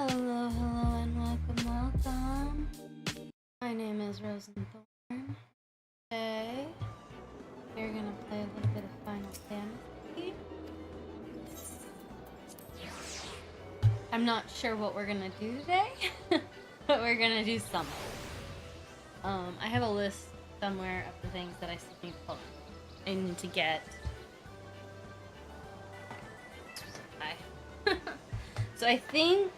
Hello, hello, and welcome. My name is Rosenthorn. Today, we're gonna play a little bit of Final Fantasy. I'm not sure what we're gonna do today, but we're gonna do something. I have a list somewhere of the things that I still need to I need to get. Hi. So I think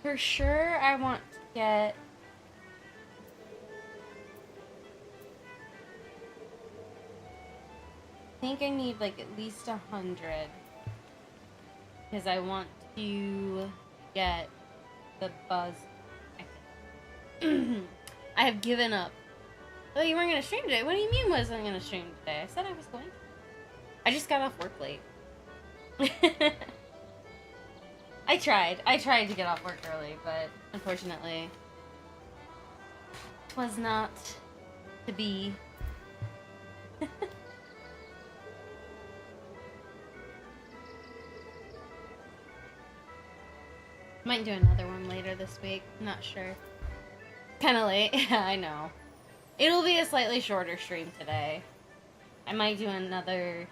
for sure I want to get I think I need like at least 100 because I want to get the buzz. I have given up. Oh, you weren't gonna stream today? What do you mean wasn't gonna stream today? I said I was going to. I just got off work late. I tried to get off work early, but unfortunately was not to be. Might do another one later this week. Not sure. Kind of late. Yeah, I know. It'll be a slightly shorter stream today. I might do another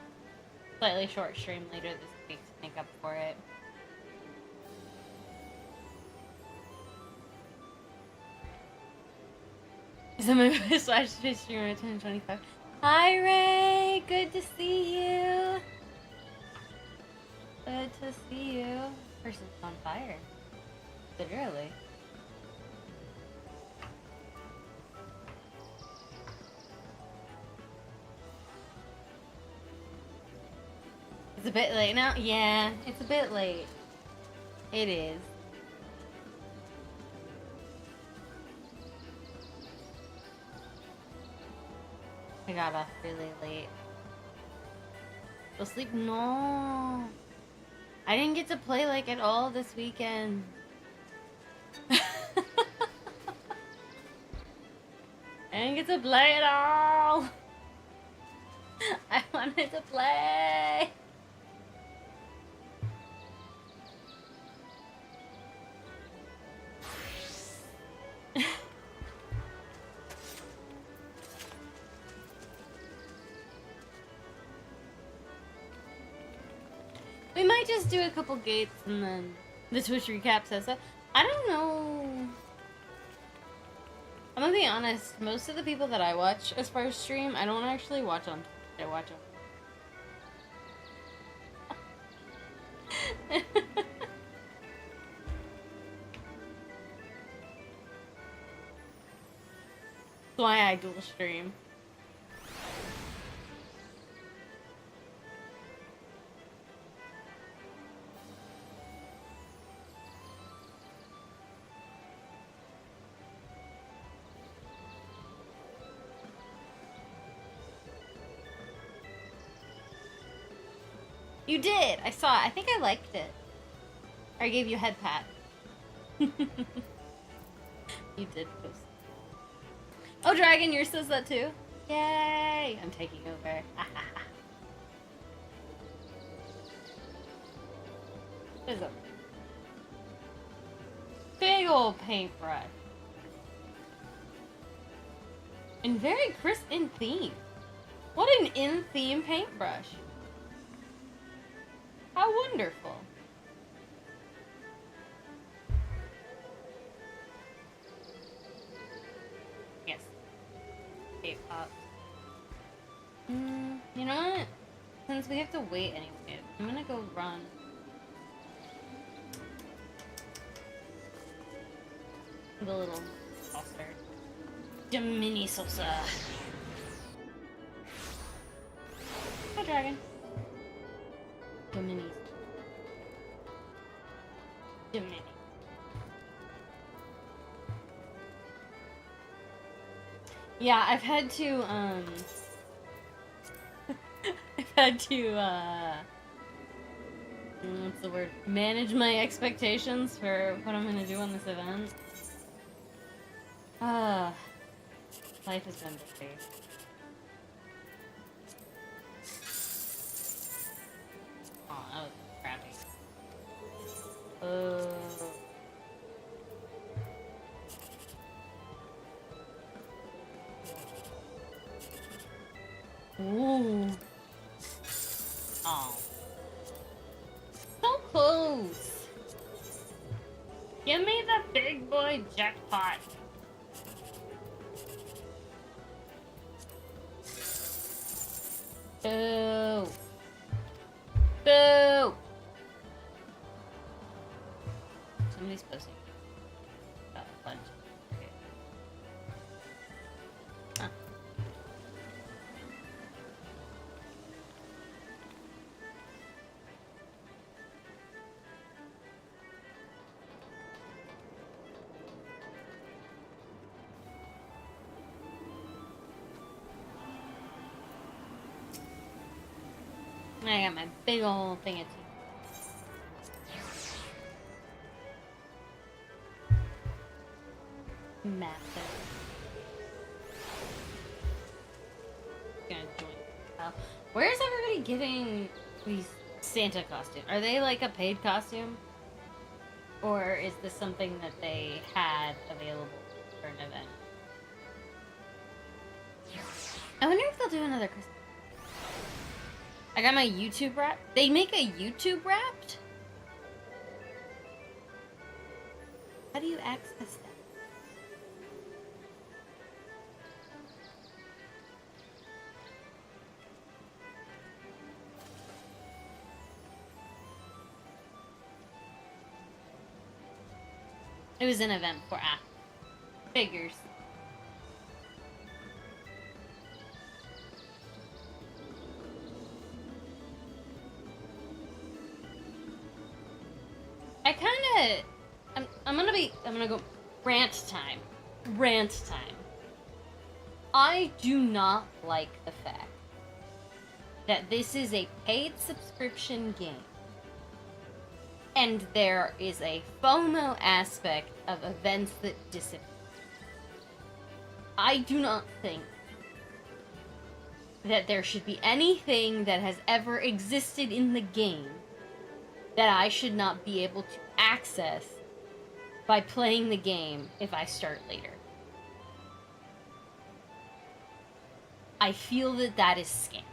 slightly short stream later this week to make up for it. So my slash streamer at 10:25. Hi Ray, good to see you. Good to see you. Person's on fire. Literally. It's a bit late now? Yeah, it's a bit late. It is. I got off really late. Go sleep? No. I didn't get to play like at all this weekend. I didn't get to play at all. I wanted to play. We might just do a couple gates and then the Twitch recap says that. I don't know. I'm gonna be honest, most of the people that I watch as far as stream, I don't actually watch on Twitch. I watch on. That's why I dual stream. You did! I saw it. I think I liked it. Or I gave you a head pat. You did post. Oh, Dragon, yours says that too? Yay! I'm taking over. What is it? Big old paintbrush. And very crisp in theme. What an in-theme paintbrush. How wonderful. Yes. K-pop. You know what? Since we have to wait anyway, I'm gonna go run. The little saucer. The mini salsa. Hi, Dragon. The mini. The mini. Yeah, I've had to, I've had to, what's the word? Manage my expectations for what I'm gonna do on this event. Life has been busy. Oh, that was crappy. Oh. So close. Give me the big boy jackpot. Boo. Boo. Somebody's posting. Got a bunch. Okay. Huh. I got my big old thing of tea. Massive. Gonna join. Where is everybody getting these Santa costumes? Are they like a paid costume? Or is this something that they had available for an event? I wonder if they'll do another Christmas. I got my YouTube wrap. They make a YouTube wrapped? How do you access that? It was an event for figures. I'm gonna go rant time. Rant time. I do not like the fact that this is a paid subscription game. And there is a FOMO aspect of events that disappear. I do not think that there should be anything that has ever existed in the game that I should not be able to access by playing the game if I start later. I feel that that is scamming.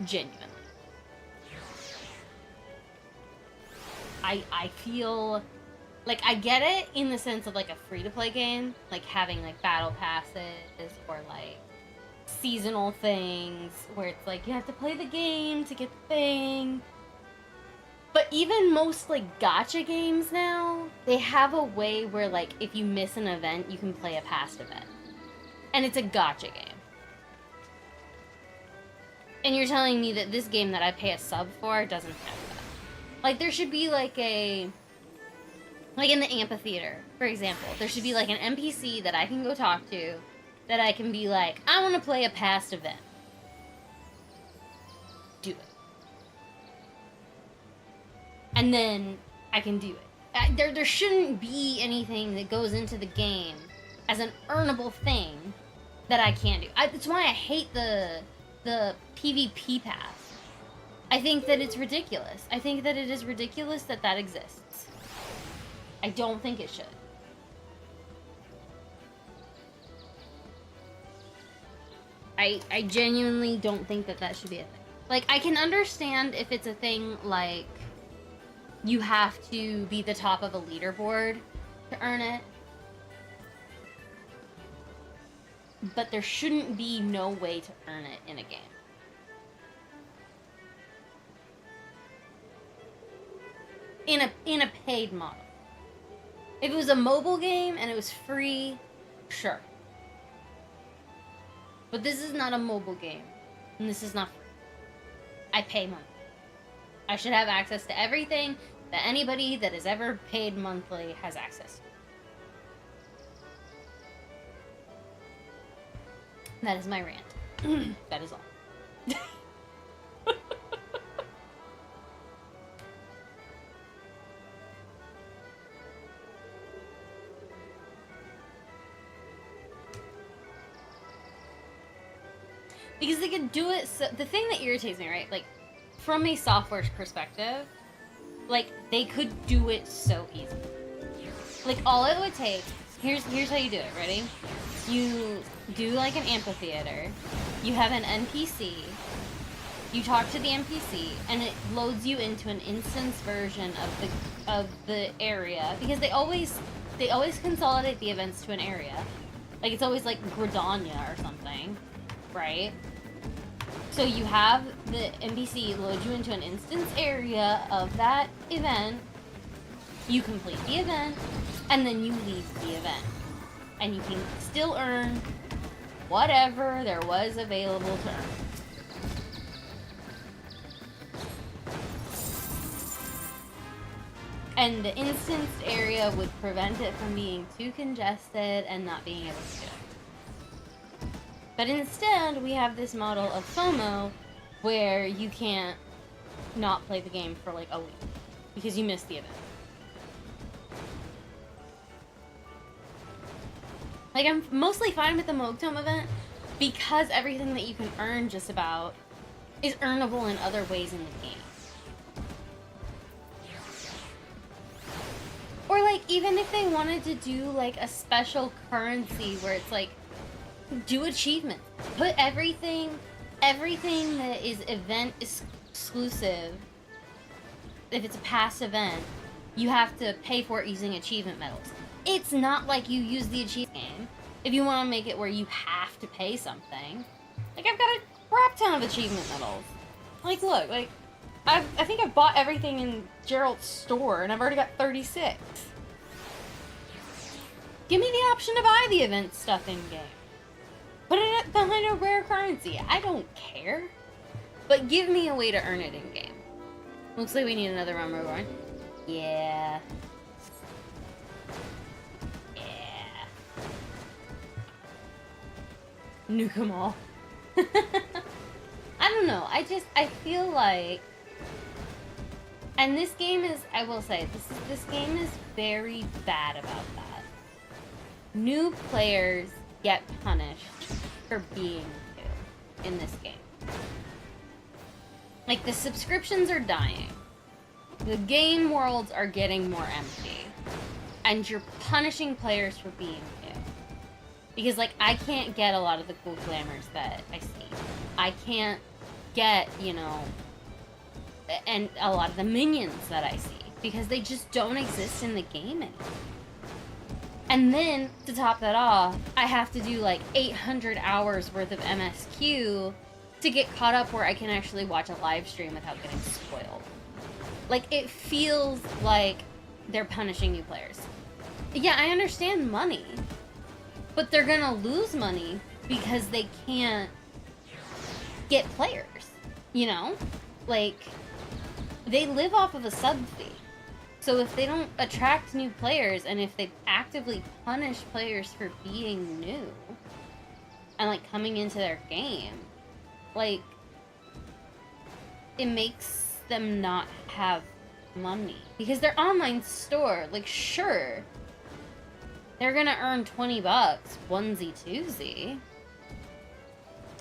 Genuinely. I feel like I get it in the sense of like a free-to-play game, like having like battle passes or like seasonal things where it's like you have to play the game to get the thing. But even most like gacha games now, they have a way where like if you miss an event, you can play a past event. And it's a gacha game. And you're telling me that this game that I pay a sub for doesn't have that. Like, there should be, like, like, in the amphitheater, for example, there should be, like, an NPC that I can go talk to, that I can be like, I want to play a past event. Do it. And then I can do it. There shouldn't be anything that goes into the game as an earnable thing that I can't do. That's why I hate the PvP pass. I think that it's ridiculous. I think that it is ridiculous that that exists. I don't think it should. I genuinely don't think that that should be a thing. Like, I can understand if it's a thing like you have to be the top of a leaderboard to earn it. But there shouldn't be no way to earn it in a game. In a paid model. If it was a mobile game and it was free, sure. But this is not a mobile game. And this is not free. I pay money. I should have access to everything that anybody that has ever paid monthly has access to. That is my rant. That is all. Because they could do it so... The thing that irritates me, right? Like, from a software perspective, like, they could do it so easily. Like, all it would take... Here's how you do it, ready? You do, like, an amphitheater. You have an NPC. You talk to the NPC, and it loads you into an instance version of the area, because they always consolidate the events to an area. Like, it's always like Gridania or something, right? So you have the NPC load you into an instance area of that event, you complete the event, and then you leave the event. And you can still earn whatever there was available to earn. And the instanced area would prevent it from being too congested and not being able to do it. But instead, we have this model of FOMO where you can't not play the game for like a week because you missed the event. Like, I'm mostly fine with the Mogtome event because everything that you can earn just about is earnable in other ways in the game. Or, like, even if they wanted to do, like, a special currency where it's, like, do achievements. Put everything that is event exclusive, if it's a past event, you have to pay for it using achievement medals. It's not like you use the achievement game. If you want to make it where you have to pay something. Like, I've got a crap ton of achievement medals. Like, look, like, I think I've bought everything in Gerald's store, and I've already got 36. Give me the option to buy the event stuff in-game. Put it behind a rare currency. I don't care. But give me a way to earn it in-game. Looks like we need another run, Rogarn. Yeah. Yeah. Nuke 'em all. I don't know. I feel like... And this game is, I will say, this game is very bad about that. New players get punished for being new in this game. Like, the subscriptions are dying. The game worlds are getting more empty. And you're punishing players for being new. Because, like, I can't get a lot of the cool glamours that I see. I can't get, you know... and a lot of the minions that I see, because they just don't exist in the game anymore. And then, to top that off, I have to do like 800 hours worth of MSQ to get caught up where I can actually watch a live stream without getting spoiled. Like, it feels like they're punishing new players. Yeah, I understand money, but they're gonna lose money because they can't get players, you know? Like... they live off of a sub fee. So if they don't attract new players, and if they actively punish players for being new, and, like, coming into their game, like, it makes them not have money. Because their online store, like, sure, they're gonna earn 20 bucks, onesie, twosie,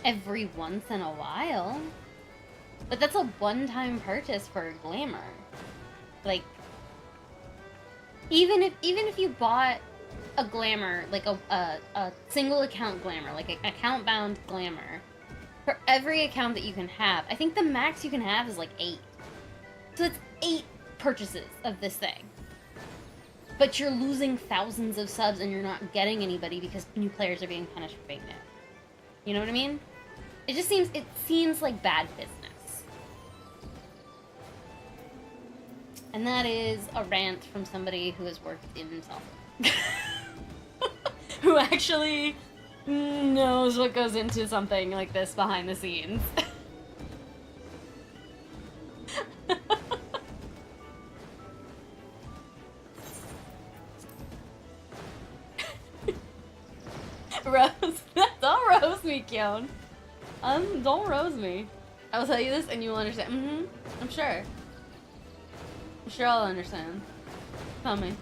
every once in a while. But that's a one-time purchase for a glamour. Like, even if you bought a glamour, like a single account glamour, like an account-bound glamour, for every account that you can have, I think the max you can have is like 8. So it's 8 purchases of this thing. But you're losing thousands of subs and you're not getting anybody because new players are being punished for being new. You know what I mean? It seems like bad business. And that is a rant from somebody who has worked in himself. Who actually knows what goes into something like this behind the scenes. Rose. Don't roast me, Kyon. Don't roast me. I will tell you this and you will understand. I'm sure. I'm sure I'll understand. Tell me.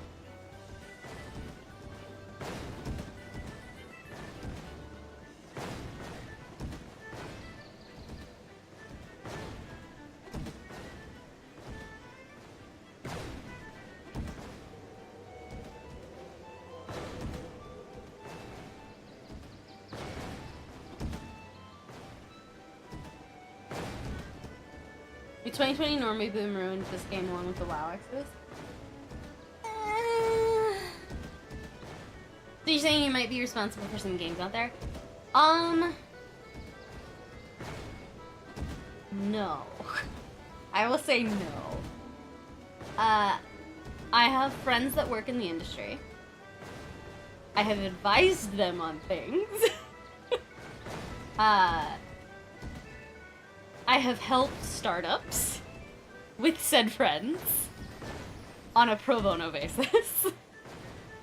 The 2020 Normie boom ruined this game along with the WoW Exodus. So you're saying you might be responsible for some games out there? No. I will say no. I have friends that work in the industry. I have advised them on things. I have helped startups with said friends on a pro bono basis.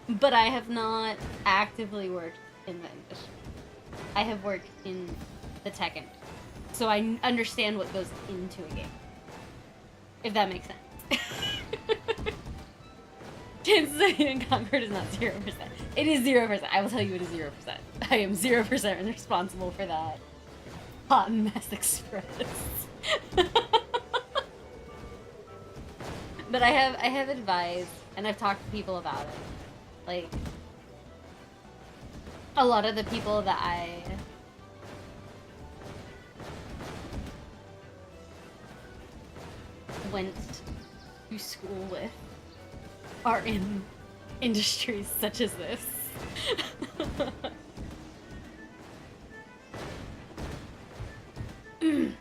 But I have not actively worked in the industry. I have worked in the tech industry. So I understand what goes into a game. If that makes sense. Chances of being Concord is not 0%. It is 0%. I will tell you it is 0%. I am 0% responsible for that hot mess express. But I have advised, and I've talked to people about it. Like, a lot of the people that I went to school with are in industries such as this. You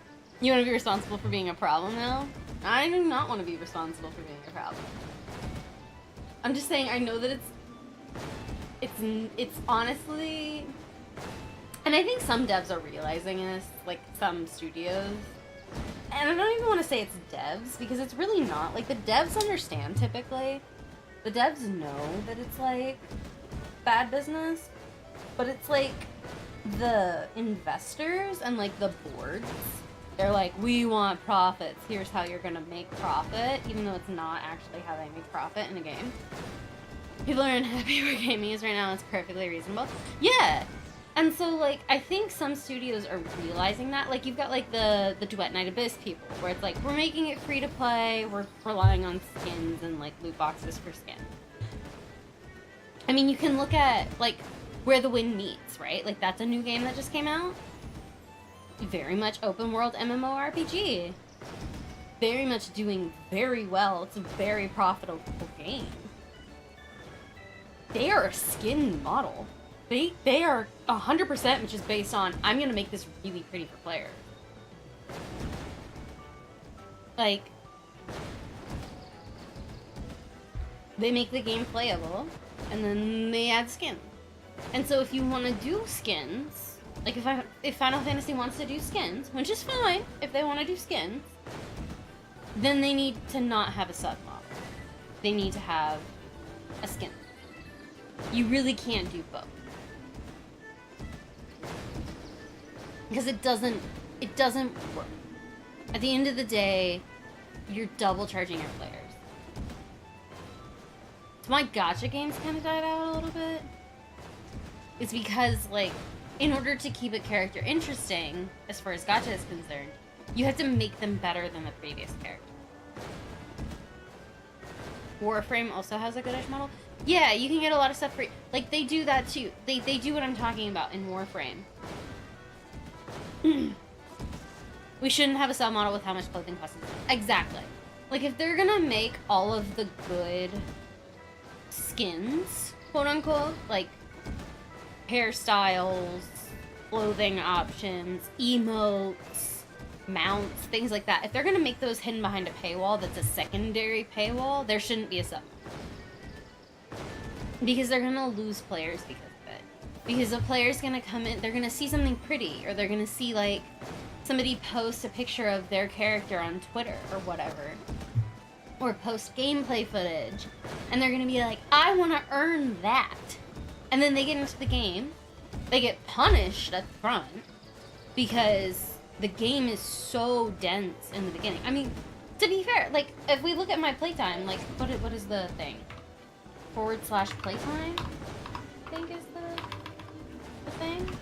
want to be responsible for being a problem now? I do not want to be responsible for being a problem. I'm just saying, I know that it's honestly, and I think some devs are realizing this, like some studios. And I don't even want to say it's devs, because it's really not. Like, the devs understand, typically. The devs know that it's, like, bad business. But it's, like, the investors and, like, the boards. They're like, we want profits. Here's how you're gonna make profit. Even though it's not actually how they make profit in a game. People are unhappy where gaming is right now. It's perfectly reasonable. Yeah! And so, like, I think some studios are realizing that. Like, you've got, like, the Duet Night Abyss people, where it's like, we're making it free to play, we're relying on skins and, like, loot boxes for skins. I mean, you can look at, like, Where the Wind Meets, right? Like, that's a new game that just came out. Very much open world MMORPG. Very much doing very well. It's a very profitable game. They are a skin model. They are 100% which is based on, I'm gonna make this really pretty for players. Like, they make the game playable, and then they add skins. And so if you want to do skins, like if Final Fantasy wants to do skins, which is fine if they want to do skins, then they need to not have a sub-model. They need to have a skin. You really can't do both. Because it doesn't work. At the end of the day, you're double charging your players. So my gacha games kind of died out a little bit. It's because, like, in order to keep a character interesting, as far as gacha is concerned, you have to make them better than the previous character. Warframe also has a goodish model. Yeah, you can get a lot of stuff free. Like, they do that too. They do what I'm talking about in Warframe. We shouldn't have a sub model with how much clothing costs. Exactly. Like, if they're gonna make all of the good skins, quote unquote, like hairstyles, clothing options, emotes, mounts, things like that, if they're gonna make those hidden behind a paywall that's a secondary paywall, there shouldn't be a sub. Because they're gonna lose players because of it. Because a player's gonna come in, they're gonna see something pretty, or they're gonna see, like, somebody post a picture of their character on Twitter or whatever, or post gameplay footage, and they're gonna be like, I wanna earn that. And then they get into the game, they get punished at the front, because the game is so dense in the beginning. I mean, to be fair, like, if we look at my playtime, like, what is the thing? /playtime, I think is the thing.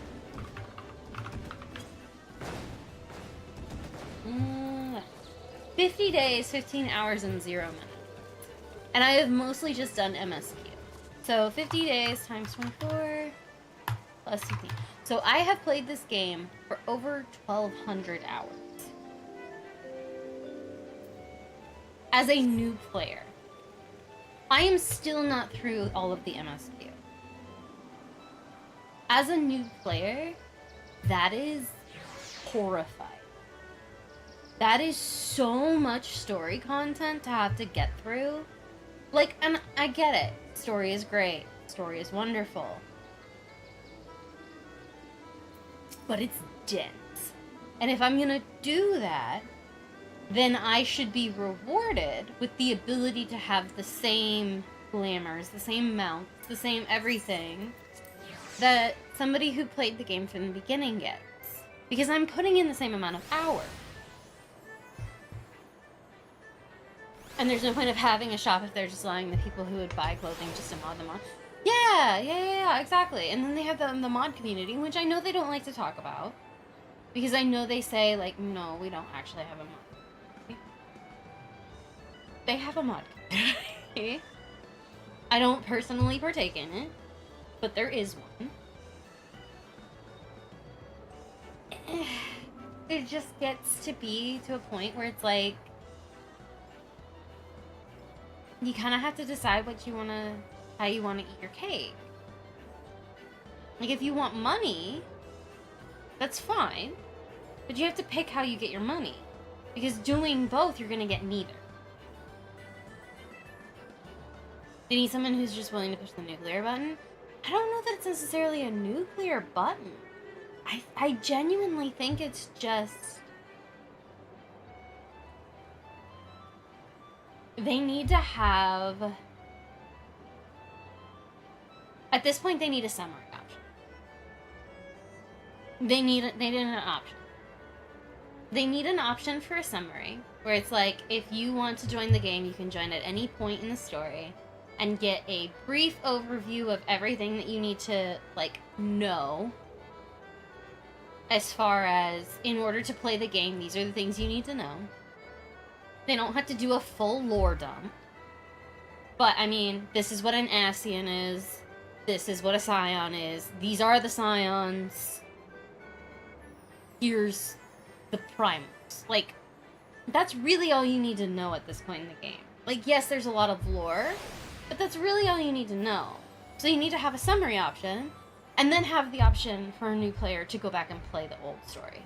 50 days, 15 hours, and 0 minutes. And I have mostly just done MSQ. So 50 days times 24 plus 15. So I have played this game for over 1,200 hours. as a new player. I am still not through all of the MSQ. As a new player, that is horrifying. That is so much story content to have to get through. Like, and I get it. Story is great. Story is wonderful. But it's dense. And if I'm gonna do that, then I should be rewarded with the ability to have the same glamours, the same mounts, the same everything that somebody who played the game from the beginning gets. Because I'm putting in the same amount of hours. And there's no point of having a shop if they're just allowing the people who would buy clothing just to mod them on. Yeah, exactly. And then they have the mod community, which I know they don't like to talk about. Because I know they say, like, no, we don't actually have a mod. They have a mod community. I don't personally partake in it, but there is one. It just gets to be to a point where it's like, you kind of have to decide how you want to eat your cake. Like, if you want money, that's fine, but you have to pick how you get your money. Because doing both, you're going to get neither. They need someone who's just willing to push the nuclear button. I don't know that it's necessarily a nuclear button. I genuinely think it's just... They need to have... At this point, they need a summary option. They need an option. They need an option for a summary, where it's like, if you want to join the game, you can join at any point in the story, and get a brief overview of everything that you need to, like, know. As far as, in order to play the game, these are the things you need to know. They don't have to do a full lore dump. But, I mean, this is what an Ascian is. This is what a Scion is. These are the Scions. Here's the Primals. Like, that's really all you need to know at this point in the game. Like, yes, there's a lot of lore, but that's really all you need to know. So you need to have a summary option, and then have the option for a new player to go back and play the old story.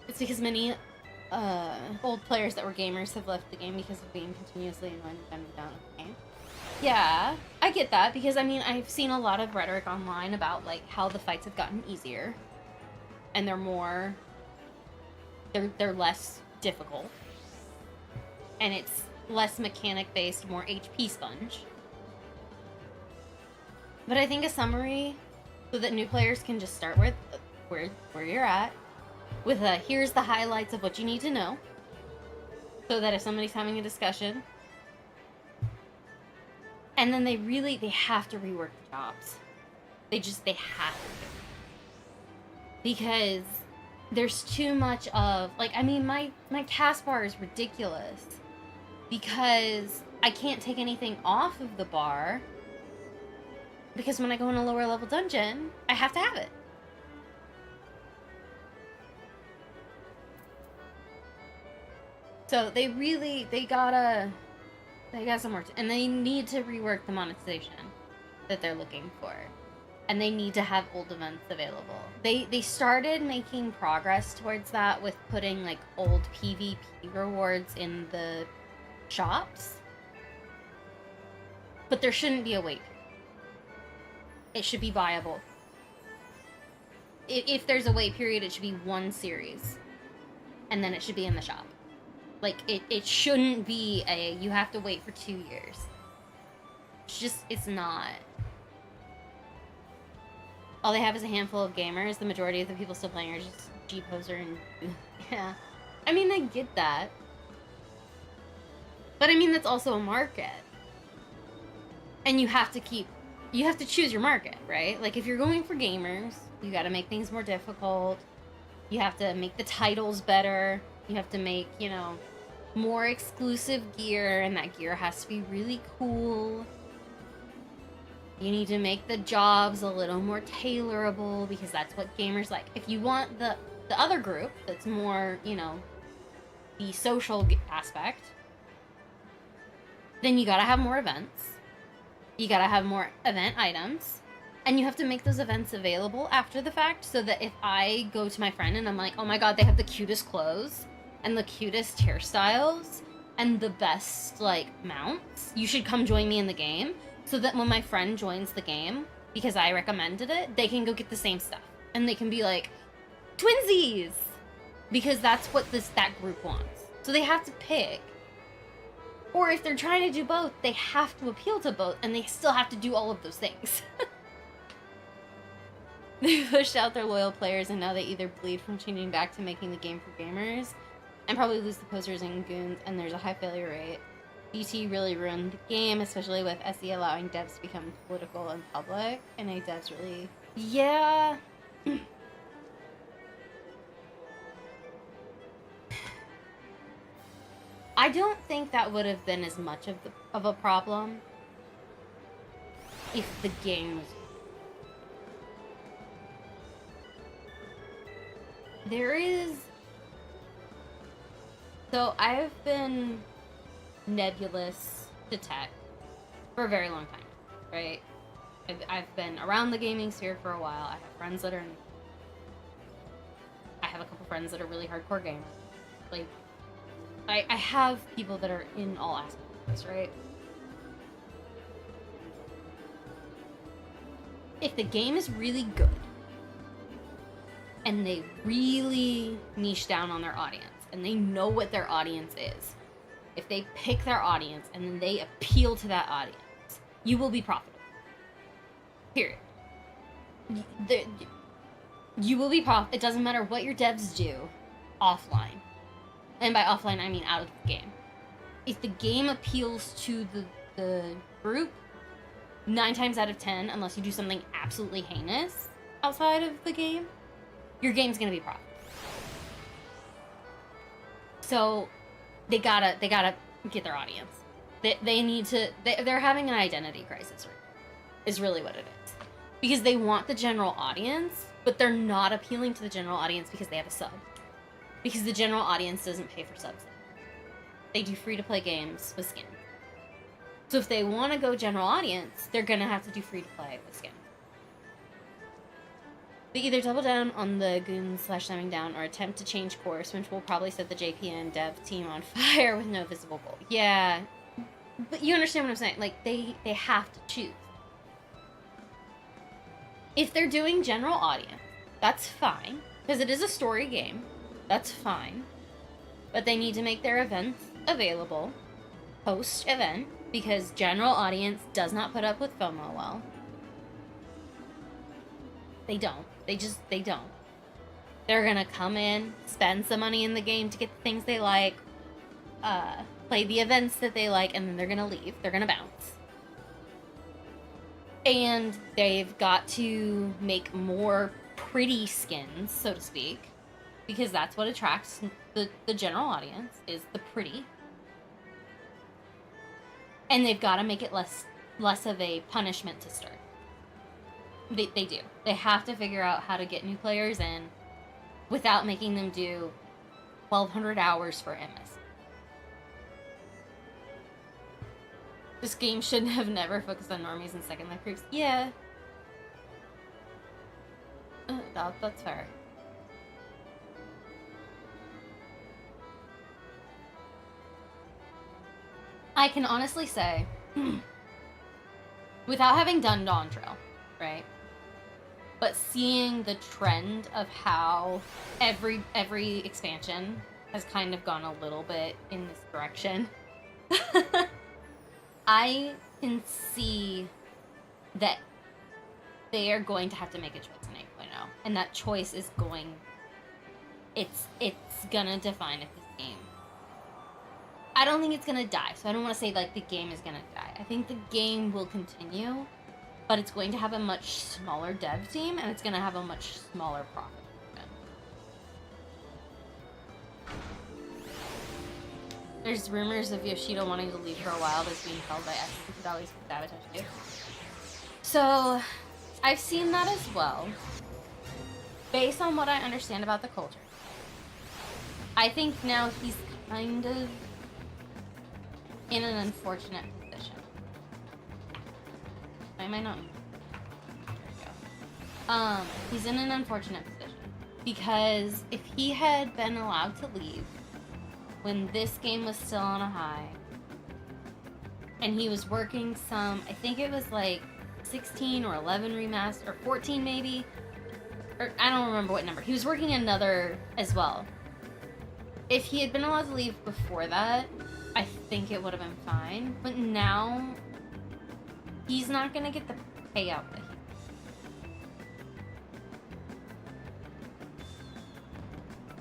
It's because many old players that were gamers have left the game because of being continuously annoyed and down with the game. Yeah, I get that, because I mean, I've seen a lot of rhetoric online about, like, how the fights have gotten easier. And they're less difficult. And it's less mechanic-based, more HP sponge. But I think a summary, so that new players can just start with where you're at, with a, here's the highlights of what you need to know, so that if somebody's having a discussion, and then they have to rework the jobs. They have to. Because there's too much of, like, I mean, my taskbar is ridiculous. Because I can't take anything off of the bar. Because when I go in a lower level dungeon, I have to have it. So they got some work to, and they need to rework the monetization that they're looking for. And they need to have old events available. They started making progress towards that with putting, like, old PvP rewards in the shops. But there shouldn't be a wait period. It should be viable. If there's a wait period, it should be one series. And then it should be in the shop. Like, it shouldn't be you have to wait for 2 years. It's not. All they have is a handful of gamers. The majority of the people still playing are just G-Poser and... Yeah. I mean, I get that. But I mean, that's also a market. And you have to choose your market, right? Like, if you're going for gamers, you gotta make things more difficult. You have to make the titles better. You have to make, more exclusive gear, and that gear has to be really cool. You need to make the jobs a little more tailorable, because that's what gamers like. If you want the other group that's more, the social aspect, then you gotta have more events. You gotta have more event items. And you have to make those events available after the fact, so that if I go to my friend and I'm like, oh my god, they have the cutest clothes and the cutest hairstyles and the best, like, mounts, you should come join me in the game, so that when my friend joins the game, because I recommended it, they can go get the same stuff. And they can be like, twinsies! Because that's what that group wants. So they have to pick. Or if they're trying to do both, they have to appeal to both, and they still have to do all of those things. They pushed out their loyal players, and now they either bleed from changing back to making the game for gamers, and probably lose the posers and goons, and there's a high failure rate. DT really ruined the game, especially with SE allowing devs to become political and public, and a devs really... Yeah... I don't think that would have been as much of a problem if the game was... There is... So I've been nebulous to tech for a very long time, right? I've been around the gaming sphere for a while. I have friends that are... I have a couple friends that are really hardcore gamers. Like, I have people that are in all aspects of this, right? If the game is really good, and they really niche down on their audience, and they know what their audience is, if they pick their audience and then they appeal to that audience, you will be profitable. Period. You will be profitable. It doesn't matter what your devs do offline. And by offline, I mean out of the game. If the game appeals to the group, 9 times out of 10, unless you do something absolutely heinous outside of the game, your game's gonna be profitable. So they gotta get their audience. They need to. They're having an identity crisis, right? Is really what it is, because they want the general audience, but they're not appealing to the general audience because they have a sub. Because the general audience doesn't pay for subs. They do free-to-play games with skins. So if they want to go general audience, they're going to have to do free-to-play with skins. They either double down on the goons/dumbing down or attempt to change course, which will probably set the JPN dev team on fire with no visible goal. Yeah, but you understand what I'm saying. Like, they have to choose. If they're doing general audience, that's fine, because it is a story game. That's fine. But they need to make their events available post-event, because general audience does not put up with FOMO well. They don't. They don't. They're gonna come in, spend some money in the game to get the things they like, play the events that they like, and then they're gonna leave. They're gonna bounce. And they've got to make more pretty skins, so to speak, because that's what attracts the general audience, is the pretty. And they've got to make it less of a punishment to start. They do. They have to figure out how to get new players in without making them do 1,200 hours for MS. This game should have never focused on normies and second life groups. Yeah. That's fair. I can honestly say, without having done Dawn Trail, right? But seeing the trend of how every expansion has kind of gone a little bit in this direction, I can see that they are going to have to make a choice in 8.0, and that choice is going... It's gonna define if this game... I don't think it's gonna die, so I don't want to say, like, the game is gonna die. I think the game will continue, but it's going to have a much smaller dev team, and it's gonna have a much smaller profit. There's rumors of Yoshida wanting to leave for a while that's being held by Alex with Sabotage too. So, I've seen that as well. Based on what I understand about the culture, I think now he's kind of in an unfortunate position. I might not. There we go. He's in an unfortunate position because if he had been allowed to leave when this game was still on a high, and he was working some, I think it was like 16 or 11 remaster, or 14 maybe, or I don't remember what number. He was working another as well. If he had been allowed to leave before that, I think it would have been fine. But now, he's not gonna get the payout that he...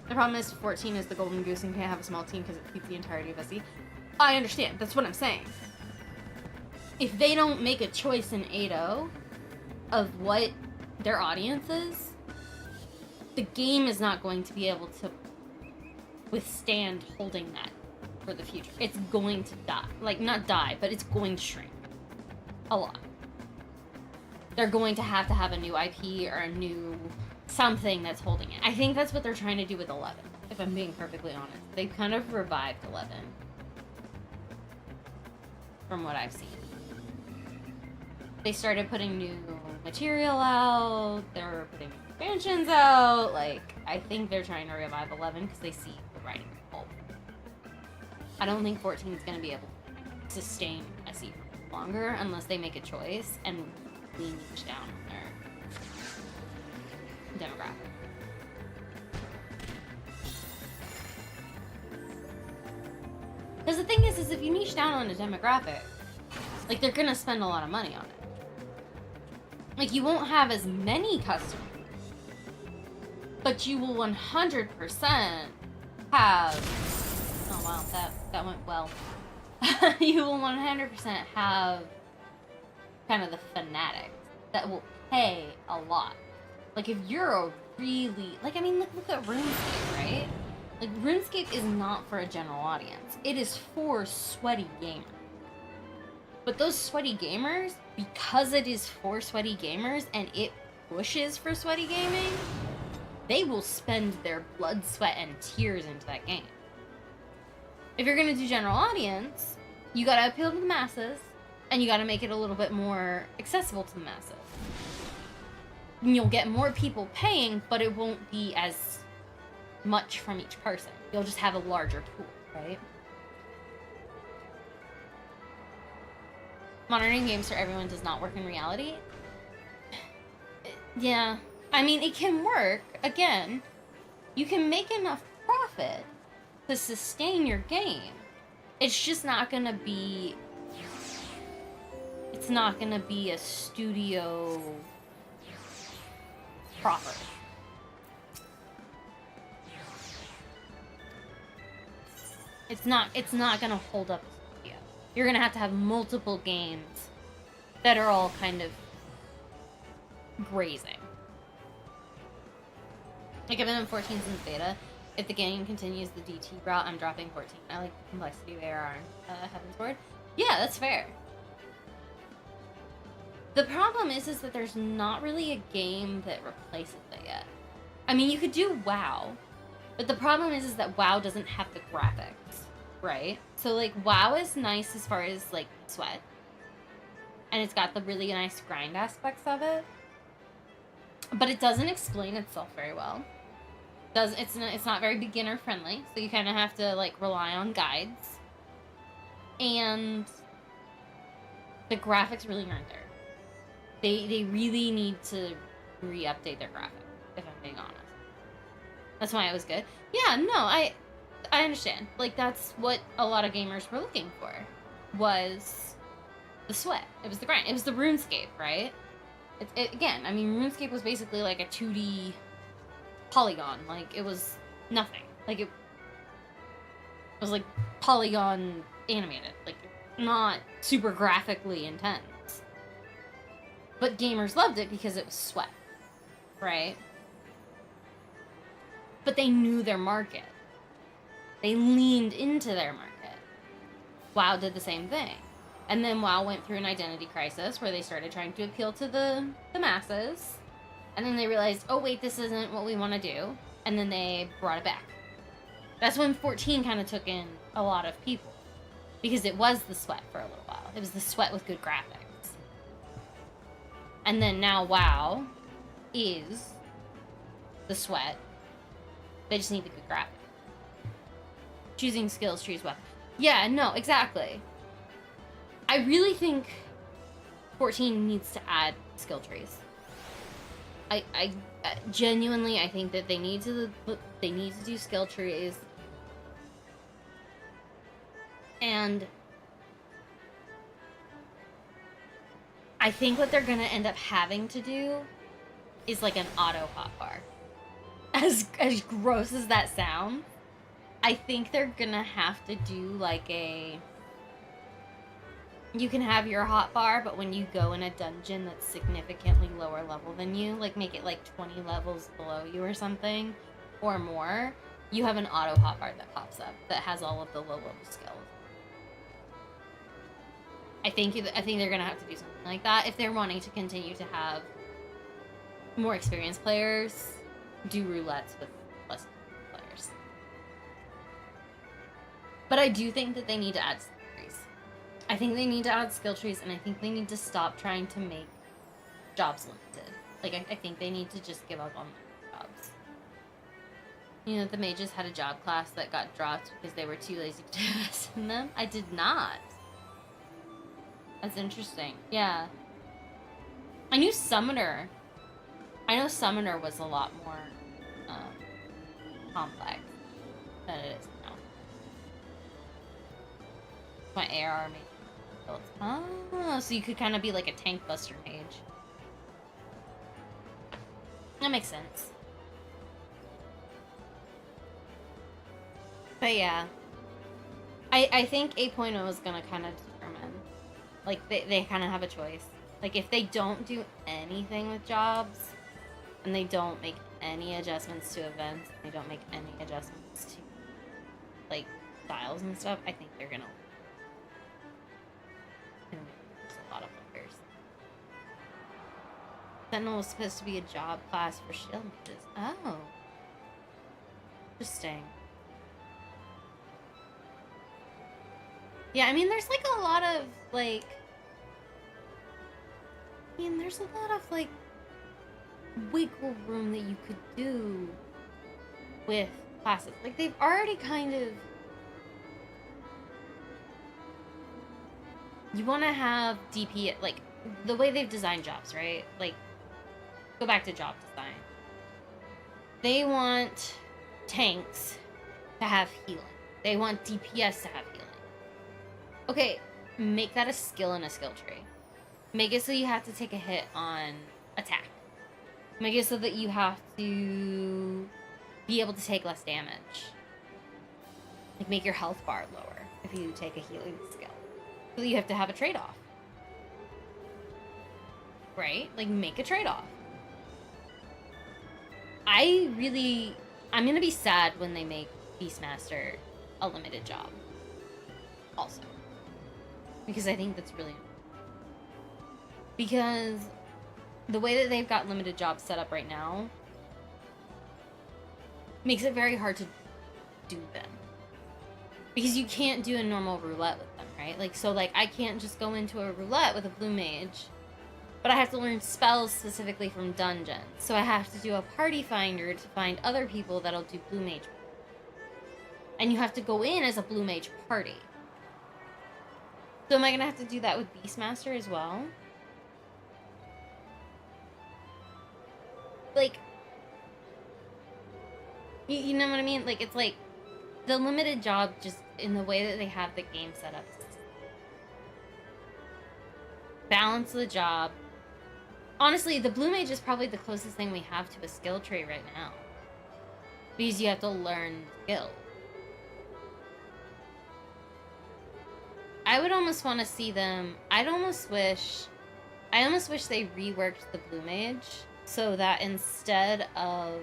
The problem is 14 is the golden goose and can't have a small team because it feeds the entirety of SE. I understand. That's what I'm saying. If they don't make a choice in 8.0 of what their audience is, the game is not going to be able to withstand holding that for the future. It's going to die. Like, not die, but it's going to shrink. A lot. They're going to have a new IP or a new something that's holding it. I think that's what they're trying to do with 11, if I'm being perfectly honest. They've kind of revived 11. From what I've seen. They started putting new material out, they're putting expansions out, like, I think they're trying to revive 11 because they see the writing on the wall. I don't think 14 is going to be able to sustain SE for longer unless they make a choice and really niche down on their demographic. Because the thing is if you niche down on a demographic, like, they're gonna spend a lot of money on it. Like, you won't have as many customers, but you will 100% have... Oh, wow, that went well. You will 100% have kind of the fanatics that will pay a lot. Like, if you're a really... Like, I mean, look at RuneScape, right? Like, RuneScape is not for a general audience. It is for sweaty gamers. But those sweaty gamers, because it is for sweaty gamers and it pushes for sweaty gaming, they will spend their blood, sweat, and tears into that game. If you're gonna do general audience, you gotta appeal to the masses, and you gotta make it a little bit more accessible to the masses. And you'll get more people paying, but it won't be as much from each person. You'll just have a larger pool, right? Monitoring games for everyone does not work in reality. Yeah. I mean, it can work. Again, you can make enough profit to sustain your game. It's just not gonna be... It's not gonna be a studio proper. It's not gonna hold up. You're gonna have to have multiple games that are all kind of grazing. Like, if I'm in 14's in the beta, if the game continues the DT route, I'm dropping 14. I like the complexity of ARR and Heaven's Word. Yeah, that's fair. The problem is that there's not really a game that replaces it yet. I mean, you could do WoW, but the problem is that WoW doesn't have the graphics. Right? So, like, WoW is nice as far as, like, sweat. And it's got the really nice grind aspects of it. But it doesn't explain itself very well. It's not very beginner friendly, so you kind of have to, like, rely on guides. And the graphics really aren't there. They really need to re-update their graphics, if I'm being honest. That's why it was good. Yeah, no, I understand. Like, that's what a lot of gamers were looking for, was the sweat. It was the grind. It was the RuneScape, right? Again, I mean, RuneScape was basically like a 2D polygon. Like, it was nothing. Like, it was like polygon animated. Like, not super graphically intense. But gamers loved it because it was sweat, right? But they knew their market. They leaned into their market. WoW did the same thing. And then WoW went through an identity crisis where they started trying to appeal to the masses. And then they realized, oh wait, this isn't what we want to do. And then they brought it back. That's when 14 kind of took in a lot of people. Because it was the sweat for a little while. It was the sweat with good graphics. And then now WoW is the sweat. They just need the good graphics. Choosing skills, choose weapons. Yeah, no, exactly. I really think 14 needs to add skill trees. I genuinely, I think that they need to do skill trees. And I think what they're gonna end up having to do is like an auto hotbar. As gross as that sounds, I think they're gonna have to do like a... You can have your hotbar, but when you go in a dungeon that's significantly lower level than you, like make it like 20 levels below you or something, or more, you have an auto hotbar that pops up that has all of the low level skills. I think they're gonna have to do something like that if they're wanting to continue to have more experienced players do roulettes with less players. But I do think that they need to add skill trees. I think they need to add skill trees, and I think they need to stop trying to make jobs limited. Like, I think they need to just give up on jobs. You know, the mages had a job class that got dropped because they were too lazy to invest in them. I did not. That's interesting. Yeah. I know Summoner was a lot more complex than it is now. My AR mage built. Oh, so you could kind of be like a tank buster mage. That makes sense. But yeah. I think 8.0 is gonna kind of determine. Like, they kind of have a choice. Like, if they don't do anything with jobs, and they don't make any adjustments to events, and they don't make any adjustments to, like, styles and stuff, I think they're gonna lose a lot of players. Sentinel was supposed to be a job class for shield mages. Oh. Interesting. Yeah, I mean, there's, like, a lot of, like... I mean, there's a lot of, like, wiggle room that you could do with classes. Like, they've already kind of... You want to have DP... Like, the way they've designed jobs, right? Like, go back to job design. They want tanks to have healing. They want DPS to have healing. Okay, make that a skill in a skill tree. Make it so you have to take a hit on attack. Make it so that you have to be able to take less damage. Like, make your health bar lower if you take a healing skill. So you have to have a trade-off. Right? Like, make a trade-off. I'm gonna be sad when they make Beastmaster a limited job. Also. Because I think that's really... Because the way that they've got limited jobs set up right now makes it very hard to do them. Because you can't do a normal roulette with them, right? Like, so, like, I can't just go into a roulette with a blue mage, but I have to learn spells specifically from dungeons. So I have to do a party finder to find other people that'll do blue mage. And you have to go in as a blue mage party. So am I gonna have to do that with Beastmaster as well? Like, you know what I mean? Like, it's like, the limited job just in the way that they have the game set up. Balance the job. Honestly, the blue mage is probably the closest thing we have to a skill tree right now. Because you have to learn skill. I would almost want to see them... I almost wish they reworked the blue mage so that instead of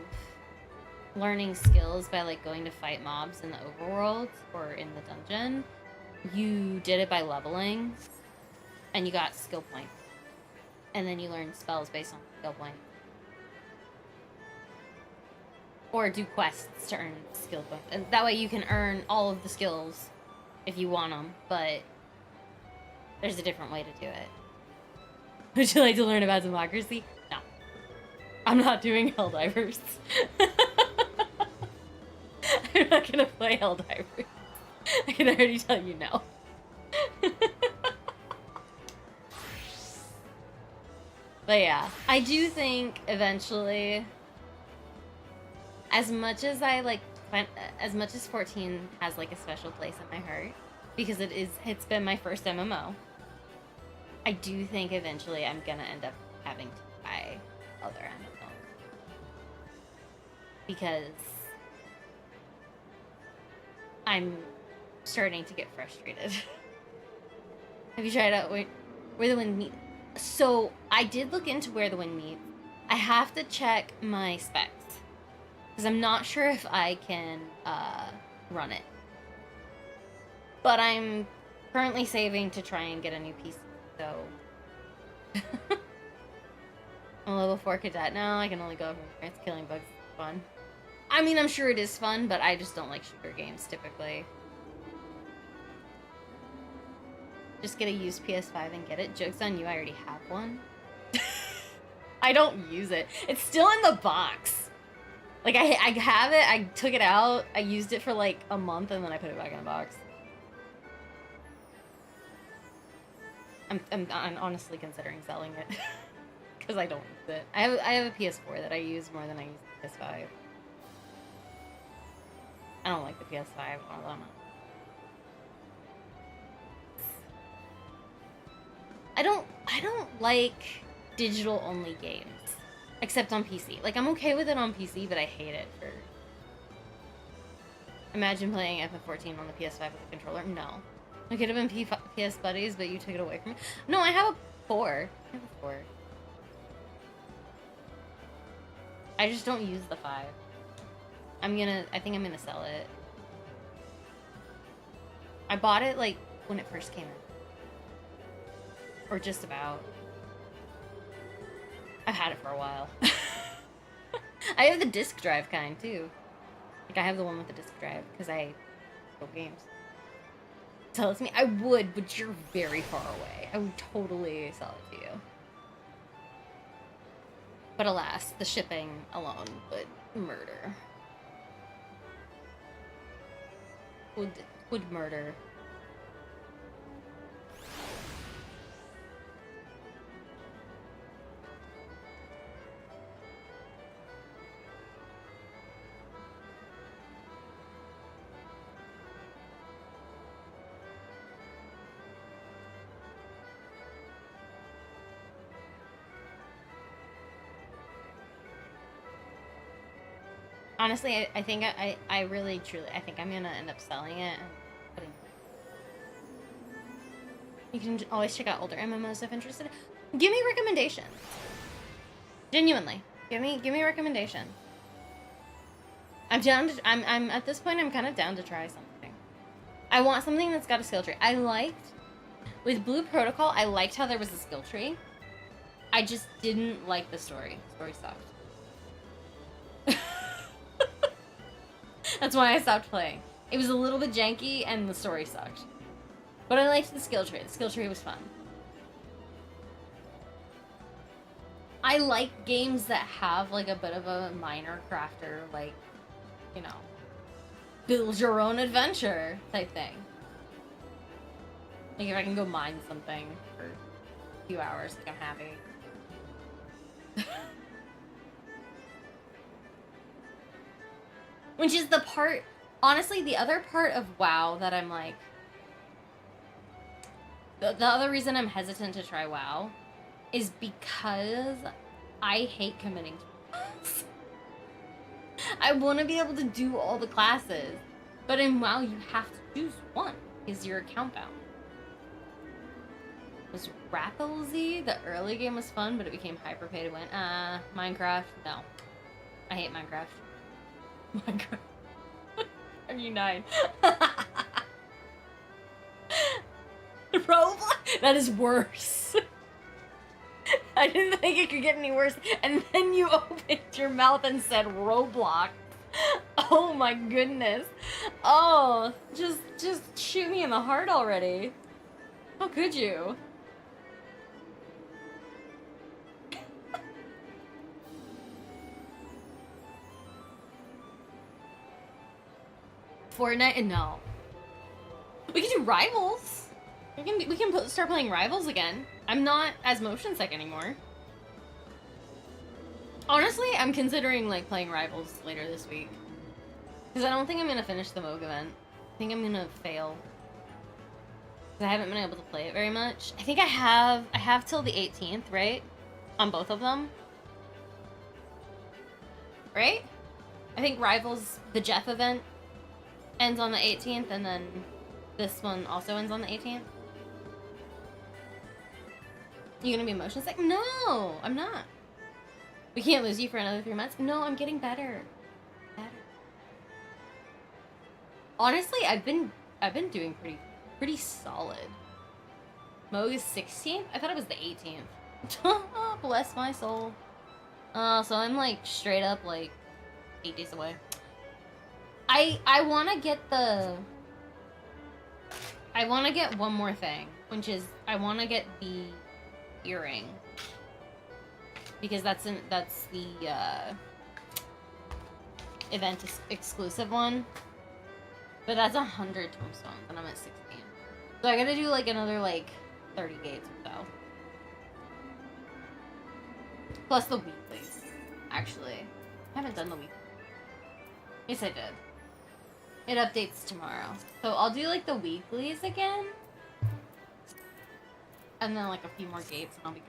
learning skills by, like, going to fight mobs in the overworld or in the dungeon, you did it by leveling and you got skill points. And then you learn spells based on skill points. or do quests to earn skill points. And that way you can earn all of the skills if you want them, but there's a different way to do it. Would you like to learn about democracy? No. I'm not doing Helldivers. I'm not gonna play Helldivers. I can already tell you no. But yeah, I do think eventually, as much as I like, as much as 14 has like a special place in my heart, because it's been my first MMO, I do think eventually I'm gonna end up having to buy other MMOs. Because I'm starting to get frustrated. Have you tried out where the wind meets? So I did look into where the wind meets. I have to check my specs because I'm not sure if I can run it. But I'm currently saving to try and get a new PC. So I'm a level 4 cadet now. I can only go from there. It's killing bugs. It's fun. I mean, I'm sure it is fun, but I just don't like shooter games typically. Just get a used PS5 and get it. Joke's on you, I already have one. I don't use it. It's still in the box. Like, I have it, I took it out, I used it for like a month, and then I put it back in the box. I'm honestly considering selling it. Because I don't use it. I have a PS4 that I use more than I use the PS5. I don't like the PS5 all that much. I don't like digital only games, except on PC. Like, I'm okay with it on PC, but I hate it for... Imagine playing FF14 on the PS5 with a controller. No. It could have been PS Buddies, but you took it away from me. No, I have a 4. I have a 4. I just don't use the 5. I think I'm gonna sell it. I bought it, like, when it first came out. Or just about. I've had it for a while. I have the disc drive kind, too. Like, I have the one with the disc drive, because I go games. Sell it to me? I would, but you're very far away. I would totally sell it to you. But alas, the shipping alone would murder. Would murder. Honestly, I think I really, truly, I think I'm gonna end up selling it and putting... You can always check out older MMOs if interested. Give me recommendations. Genuinely. Give me a recommendation. I'm down to, I'm at this point, I'm kind of down to try something. I want something that's got a skill tree. I liked, with Blue Protocol, I liked how there was a skill tree. I just didn't like the story. The story sucked. That's why I stopped playing. It was a little bit janky and the story sucked. But I liked the skill tree. The skill tree was fun. I like games that have like a bit of a minor crafter, like, you know, build your own adventure type thing. Like if I can go mine something for a few hours, like I'm happy. Which is the part, honestly, the other part of WoW that I'm like, the other reason I'm hesitant to try WoW is because I hate committing to classes. I want to be able to do all the classes, but in WoW you have to choose one because your account bound. Was Rappelzy, the early game was fun, but it became hyper pay to win. Minecraft, no. I hate Minecraft. Minecraft. Are you 9? Roblox? That is worse. I didn't think it could get any worse. And then you opened your mouth and said Roblox. Oh my goodness. Oh, just shoot me in the heart already. How could you? Fortnite? No. We can do Rivals. We can start playing Rivals again. I'm not as motion sick anymore. Honestly, I'm considering like playing Rivals later this week. Because I don't think I'm gonna finish the Moog event. I think I'm gonna fail. Because I haven't been able to play it very much. I think I have till the 18th, right? On both of them. Right? I think Rivals, the Jeff event, ends on the 18th, and then this one also ends on the 18th. You gonna be motion sick? No, I'm not. We can't lose you for another 3 months? No, I'm getting better. Honestly, I've been doing pretty solid. Moog is 16th? I thought it was the 18th. Bless my soul. So I'm like straight up like 8 days away. I wanna get one more thing, which is I wanna get the earring. Because that's the event exclusive one. But that's 100 tombstones, and I'm at 16. So I gotta do like another like 30 gates or so. Plus the weeklies, actually. I haven't done the weekly. Yes, I did. It updates tomorrow. So I'll do like the weeklies again. And then like a few more gates and I'll be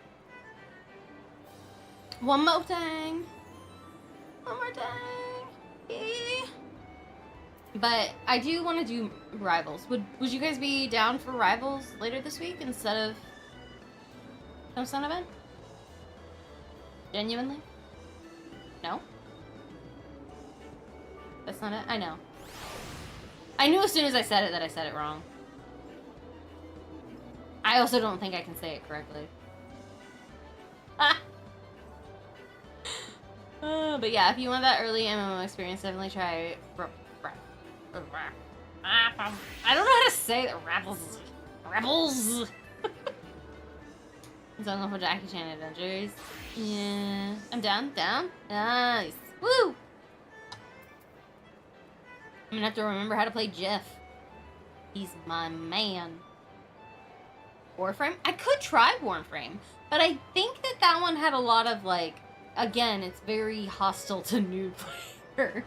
good. One more thing. One more thing. Yeah. But I do want to do Rivals. Would you guys be down for Rivals later this week instead of Tombstone event? Genuinely? No? That's not it? I know. I knew as soon as I said it that I said it wrong. I also don't think I can say it correctly. But yeah, if you want that early MMO experience, definitely try... I don't know how to say that. Rebels. Don't know for Jackie Chan Adventures. Yeah. I'm down. Nice. Woo! I'm gonna have to remember how to play Jeff. He's my man. Warframe? I could try Warframe, but I think that one had a lot of, like, again, it's very hostile to new players.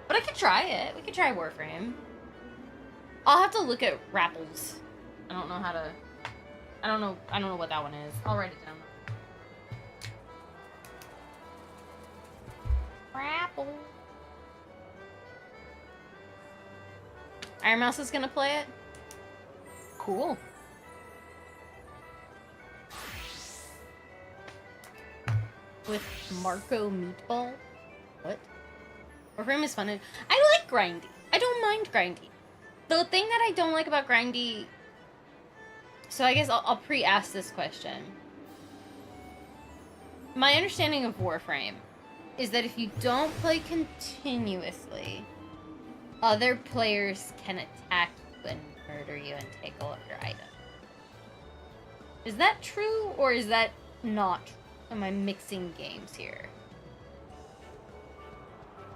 But I could try it. We could try Warframe. I'll have to look at Rapples. I don't know how to... I don't know what that one is. I'll write it down. Rapples. Iron Mouse is gonna play it? Cool. With Marco Meatball? What? Warframe is fun. I like grindy. I don't mind grindy. The thing that I don't like about grindy... So I guess I'll pre-ask this question. My understanding of Warframe is that if you don't play continuously, other players can attack you and murder you and take all of your items. Is that true, or is that not true? Am I mixing games here?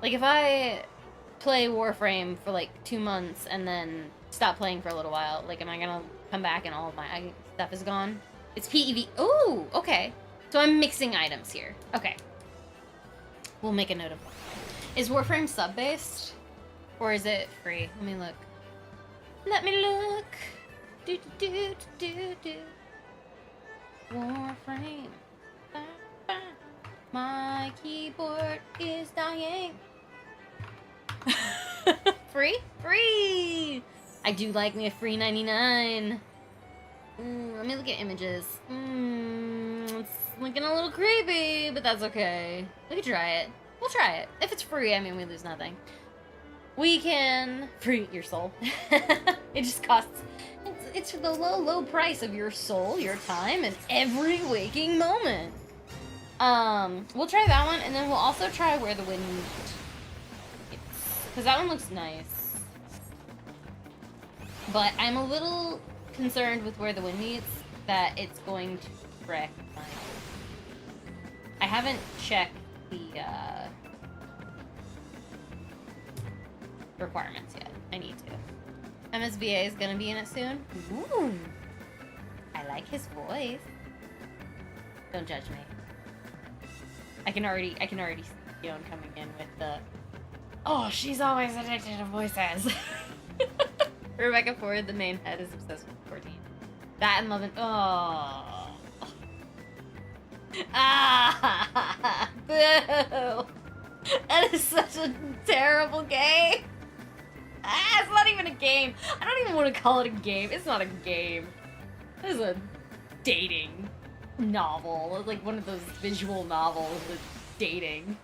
Like, if I play Warframe for like 2 months and then stop playing for a little while, like, am I gonna come back and all of my stuff is gone? It's PEV. Ooh, okay. So I'm mixing items here. Okay. We'll make a note of that. Is Warframe sub-based? Or is it free? Let me look. Let me look. Do. Warframe. My keyboard is dying. Free? Free! I do like me a free 99. Let me look at images. It's looking a little creepy, but that's okay. We can try it. We'll try it. If it's free, I mean, we lose nothing. We can free your soul. It just costs... It's the low price of your soul, your time, and every waking moment. We'll try that one, and then we'll also try Where the Wind Meets. Because that one looks nice. But I'm a little concerned with where the wind meets, that it's going to wreck my... I haven't checked the requirements yet. I need to. MSVA is gonna be in it soon. Ooh. I like his voice. Don't judge me. I can already see Dion coming in with the, oh, she's always addicted to voices. Rebecca Ford, the main head, is obsessed with 14. That and Love and... Oh. Ah! Boo! That is such a terrible game! Ah, it's not even a game! I don't even want to call it a game. It's not a game. This is a dating novel. It's like one of those visual novels with dating.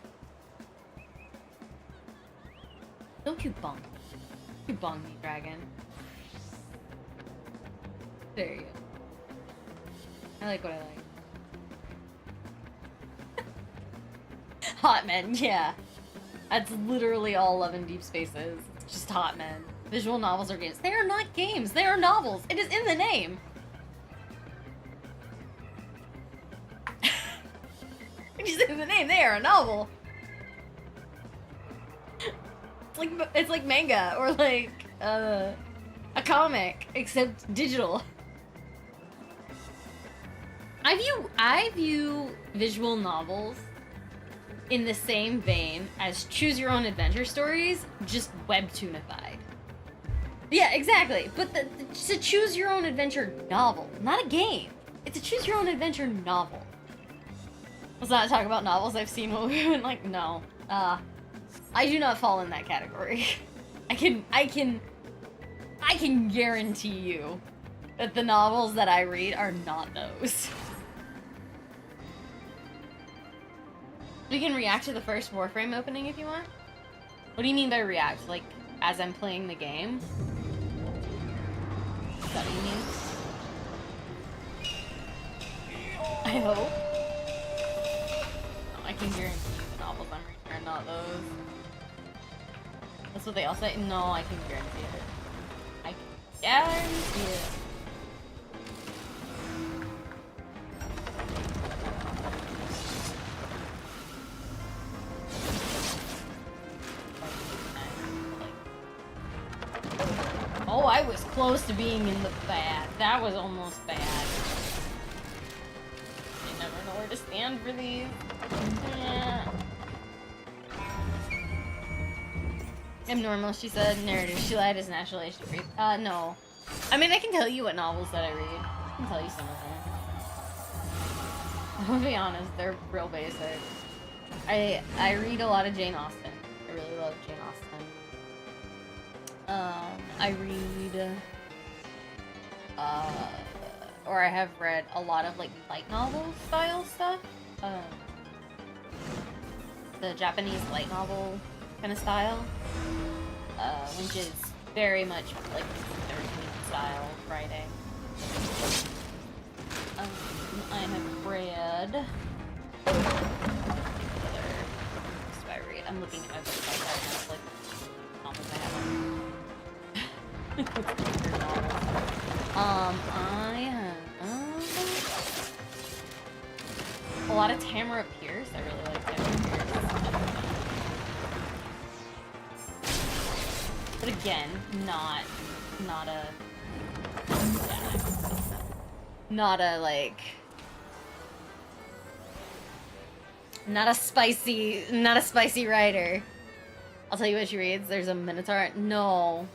Don't you bonk. You bonk me, dragon. There you go. I like what I like. Hot men, yeah. That's literally all Love in Deep Space is. It's just hot men. Visual novels are games. They are not games. They are novels. It is in the name. It is in the name. They are a novel. It's like manga or like a comic, except digital. I view visual novels in the same vein as choose your own adventure stories, just webtoonified. Yeah, exactly. But it's a choose your own adventure novel, not a game. It's a choose your own adventure novel. Let's not talk about novels I've seen when we went like, no. I do not fall in that category. I can guarantee you that the novels that I read are not those. We can react to the first Warframe opening if you want. What do you mean by react? Like, as I'm playing the game? Is that what you mean? I hope. I can guarantee you the novels I'm reading are not those. That's what they all say? No, I can guarantee it. I can guarantee it. Oh, I was close to being in the bad. That was almost bad. I never know where to stand for these. Yeah. I'm normal, she said. Narrative. She lied as natural age to read. No. I mean, I can tell you what novels that I read. I can tell you some of them. I'll be honest, they're real basic. I read a lot of Jane Austen. I really love Jane Austen. I read, or I have read a lot of, like, light novel style stuff. The Japanese light novel kind of style, which is very much, like, their style writing. I have read... What other books do I read? I'm looking at my bookshelf right now, like, novels I have on. I have a lot of Tamara Pierce. I really like Tamara Pierce. But again, not a spicy writer. I'll tell you what she reads. There's a Minotaur. No.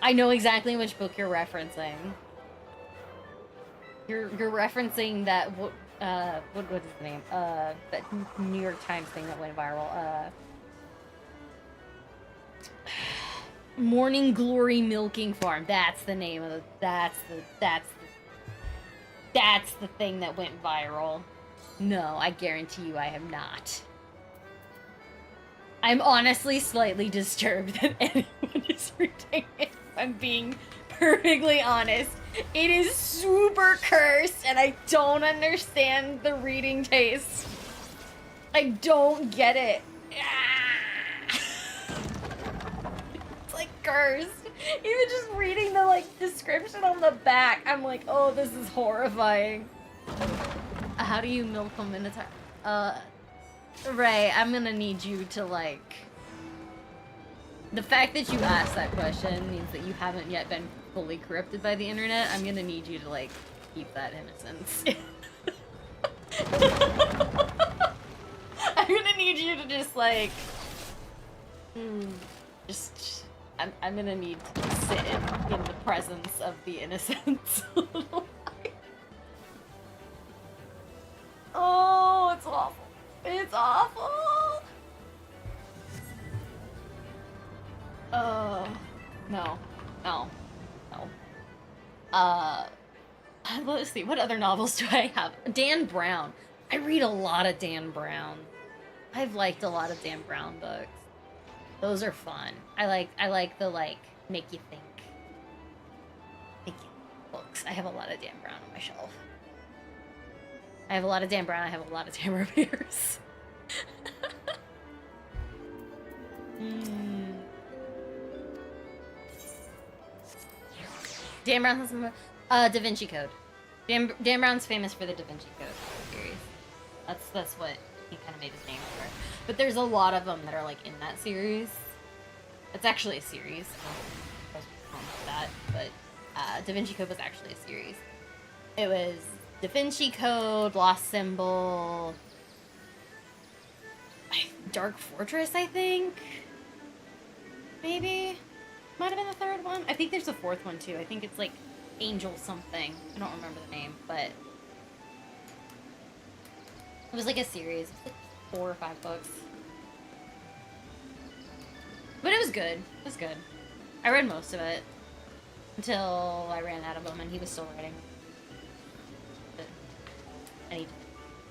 I know exactly which book you're referencing. You're referencing that what is the name? That New York Times thing that went viral. Morning Glory Milking Farm. That's the name of the that's the thing that went viral. No, I guarantee you I have not. I'm honestly slightly disturbed that anyone is reading it, if I'm being perfectly honest. It is super cursed, and I don't understand the reading taste. I don't get it. It's like cursed. Even just reading the like description on the back, I'm like, oh, this is horrifying. How do you milk a minotaur? Ray, I'm gonna need you to like. The fact that you asked that question means that you haven't yet been fully corrupted by the internet. I'm gonna need you to like keep that innocence. I'm gonna need you to just like, I'm gonna need to sit in the presence of the innocence. Oh, it's awful. It's awful. Oh, no. Let's see, what other novels do I have? Dan Brown. I read a lot of Dan Brown. I've liked a lot of Dan Brown books. Those are fun. I like the like make you think books. I have a lot of Dan Brown on my shelf. I have a lot of Dan Brown. I have a lot of Tamara Pierce. Dan Brown has some Da Vinci Code. Dan Brown's famous for the Da Vinci Code series. That's what he kind of made his name for. But there's a lot of them that are like in that series. It's actually a series. I was that, but Da Vinci Code was actually a series. It was Da Vinci Code, Lost Symbol, Dark Fortress, I think. Maybe. Might have been the third one. I think there's a fourth one too. I think it's like Angel something. I don't remember the name, but it was like a series. It was like 4 or 5 books. But it was good. It was good. I read most of it until I ran out of them and he was still writing. I need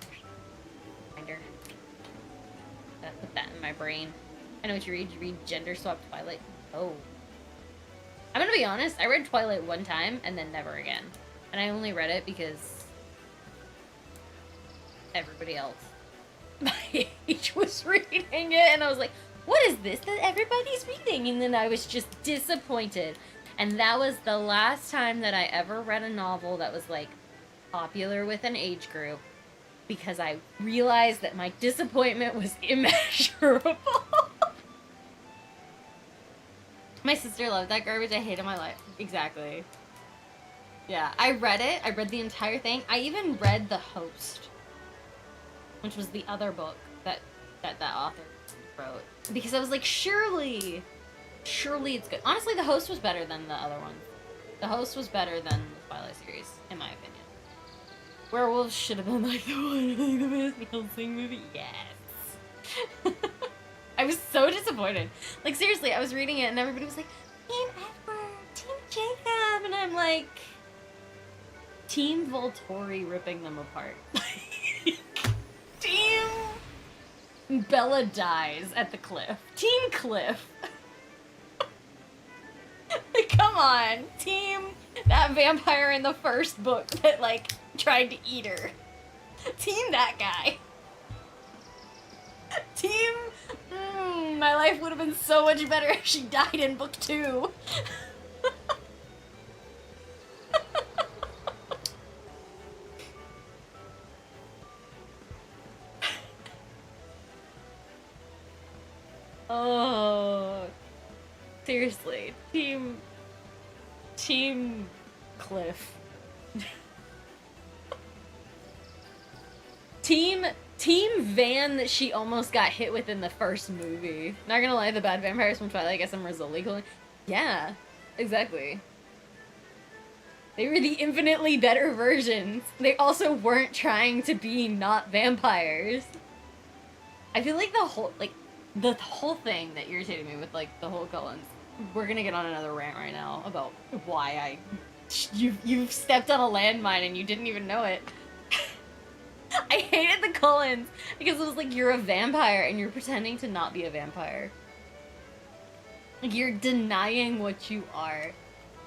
to reminder. Put that in my brain. I know what you read. You read Gender Swap Twilight. Oh. I'm gonna be honest, I read Twilight one time and then never again. And I only read it because everybody else my age was reading it and I was like, what is this that everybody's reading? And then I was just disappointed. And that was the last time that I ever read a novel that was like popular with an age group because I realized that my disappointment was immeasurable. My sister loved that garbage. I hated my life. Exactly. Yeah, I read it. I read the entire thing. I even read The Host, which was the other book that author wrote. Because I was like, surely it's good. Honestly, The Host was better than the other one. The Host was better than the Twilight series, in my opinion. Werewolves should have been like the one, the best Helsing movie. Yes. I was so disappointed. Like, seriously, I was reading it and everybody was like, Team Edward, Team Jacob, and I'm like, Team Volturi ripping them apart. Team Bella dies at the cliff. Team Cliff. Like, come on. Team that vampire in the first book that, like, tried to eat her. Team that guy. Team... my life would have been so much better if she died in book 2. Oh... seriously. Team Cliff. Team Van that she almost got hit with in the first movie. Not gonna lie, the bad vampires from Twilight, I guess I'm Rizzoli calling. Yeah, exactly. They were the infinitely better versions. They also weren't trying to be not vampires. I feel like the whole thing that irritated me with, like, the whole Cullens. We're gonna get on another rant right now about why you've stepped on a landmine and you didn't even know it. I hated the Cullens because it was like, you're a vampire and you're pretending to not be a vampire. Like, you're denying what you are,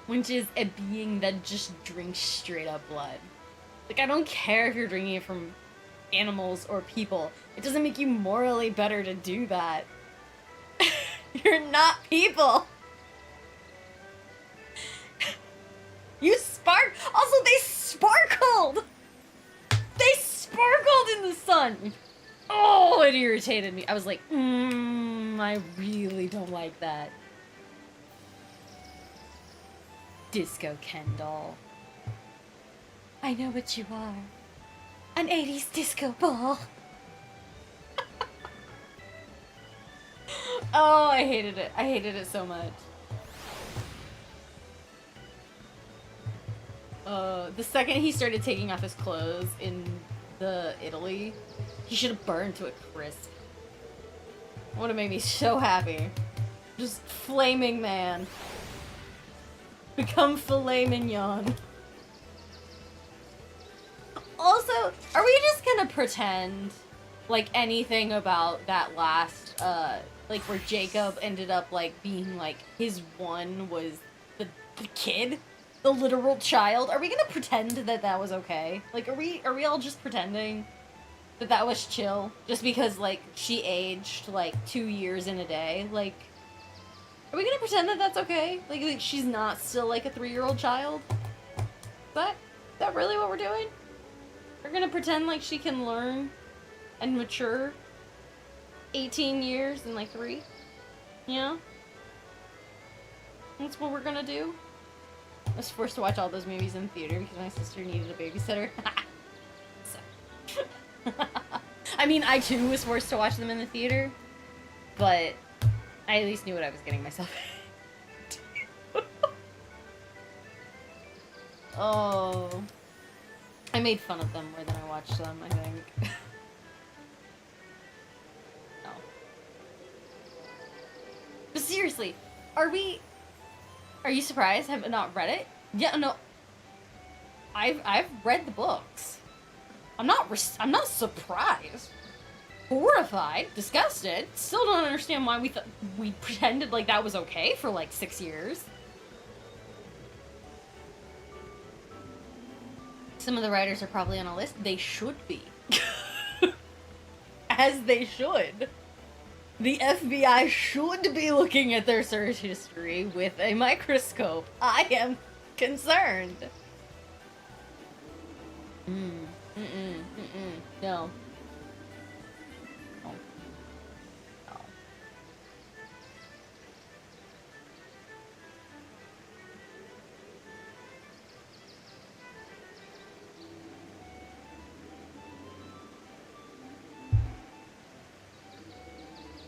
which is a being that just drinks straight up blood. Like, I don't care if you're drinking it from animals or people. It doesn't make you morally better to do that. You're not people. You spark. Also, they sparkled. They sparkled in the sun. Oh, it irritated me. I was like, I really don't like that. Disco Ken doll. I know what you are. An 80s disco ball. Oh, I hated it. I hated it so much. The second he started taking off his clothes in the Italy, he should have burned to a crisp. Would have made me so happy. Just flaming man. Become filet mignon. Also, are we just gonna pretend like anything about that last, like where Jacob ended up like being like his one was the kid? The literal child? Are we gonna pretend that that was okay? Like, are we all just pretending that that was chill? Just because, like, she aged, like, 2 years in a day? Like, are we gonna pretend that that's okay? Like she's not still, like, a 3-year-old child? Is that really what we're doing? We're gonna pretend like she can learn and mature 18 years in, like, 3? Yeah? That's what we're gonna do? I was forced to watch all those movies in theater because my sister needed a babysitter. So. I mean, I too was forced to watch them in the theater, but I at least knew what I was getting myself into. Oh. I made fun of them more than I watched them, I think. No. But seriously, are you surprised? Have not read it? Yeah, no. I've read the books. I'm not surprised. Horrified, disgusted. Still don't understand why we pretended like that was okay for like 6 years. Some of the writers are probably on a list. They should be. As they should. The FBI should be looking at their search history with a microscope. I am concerned. No. No. No.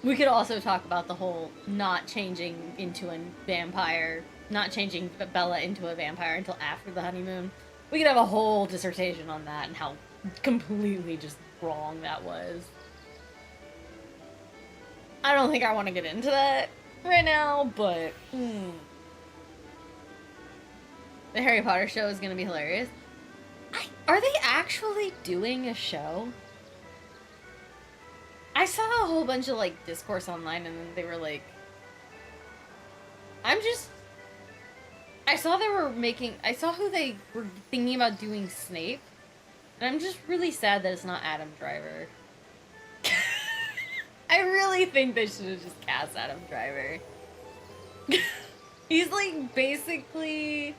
We could also talk about the whole not changing into a vampire, not changing Bella into a vampire until after the honeymoon. We could have a whole dissertation on that and how completely just wrong that was. I don't think I want to get into that right now, but the Harry Potter show is going to be hilarious. Are they actually doing a show? I saw a whole bunch of, like, discourse online, and then they were like... I saw who they were thinking about doing Snape, and I'm just really sad that it's not Adam Driver. I really think they should have just cast Adam Driver. He's, like, basically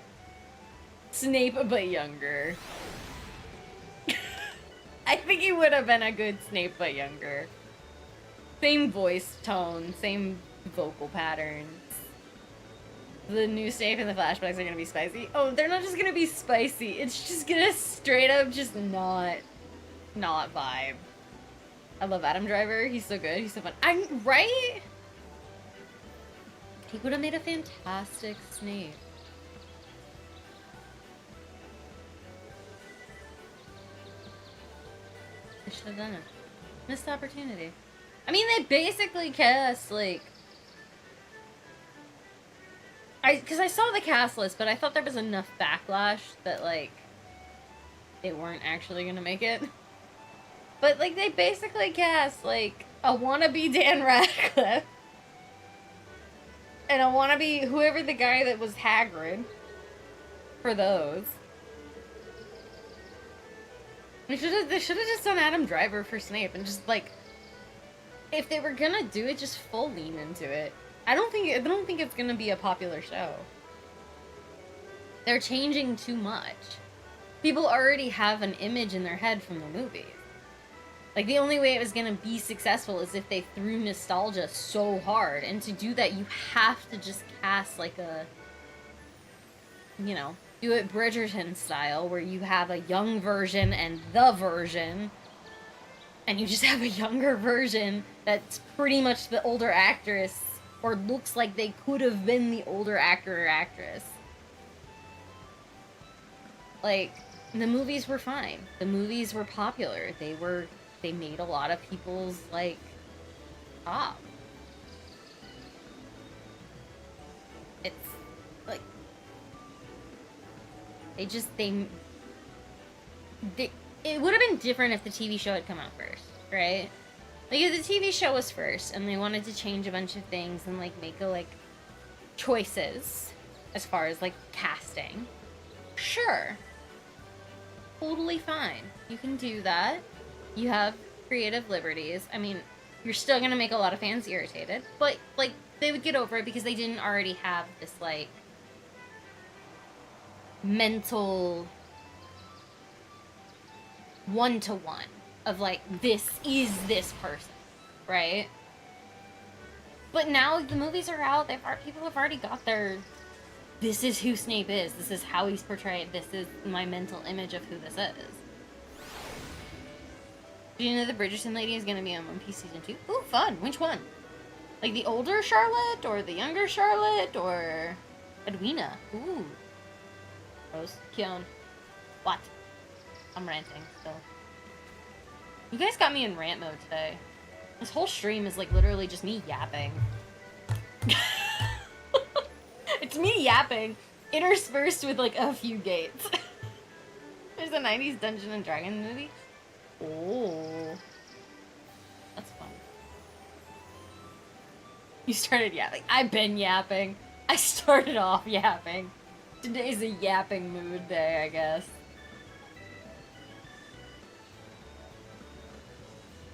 Snape, but younger. I think he would have been a good Snape, but younger. Same voice tone, same vocal patterns. The new Snape and the flashbacks are gonna be spicy. Oh, they're not just gonna be spicy. It's just gonna straight up just not vibe. I love Adam Driver. He's so good. He's so fun. Right? He would have made a fantastic Snape. I should have done it. Missed opportunity. I mean, they basically cast, like... Because I saw the cast list, but I thought there was enough backlash that, like, they weren't actually gonna make it. But, like, they basically cast, like, a wannabe Dan Radcliffe. And a wannabe whoever the guy that was Hagrid. For those. They should have just done Adam Driver for Snape and just like, if they were gonna do it, just full lean into it. I don't think it's gonna be a popular show. They're changing too much. People already have an image in their head from the movies. Like, the only way it was gonna be successful is if they threw nostalgia so hard. And to do that, you have to just cast, like, a... You know, do it Bridgerton style, where you have a young version and the version. And you just have a younger version that's pretty much the older actress, or looks like they could have been the older actor or actress. Like, the movies were fine. The movies were popular. They made a lot of people's, like, pop. It's, like, it would have been different if the TV show had come out first, right? Like, if the TV show was first, and they wanted to change a bunch of things and, like, make, like, choices as far as, like, casting, sure. Totally fine. You can do that. You have creative liberties. I mean, you're still gonna make a lot of fans irritated, but, like, they would get over it because they didn't already have this, like, mental one-to-one of, like, this is this person, right? But now the movies are out, people have already got their, this is who Snape is, this is how he's portrayed, this is my mental image of who this is. Do you know the Bridgerton lady is gonna be on One Piece Season 2? Ooh, fun! Which one? Like the older Charlotte, or the younger Charlotte, or Edwina? Ooh. Rose, Kyon. What? I'm ranting still. You guys got me in rant mode today. This whole stream is like literally just me yapping. It's me yapping, interspersed with like a few gates. There's a 90s Dungeons and Dragons movie. Oh. That's fun. You started yapping. I've been yapping. I started off yapping. Today's a yapping mood day, I guess.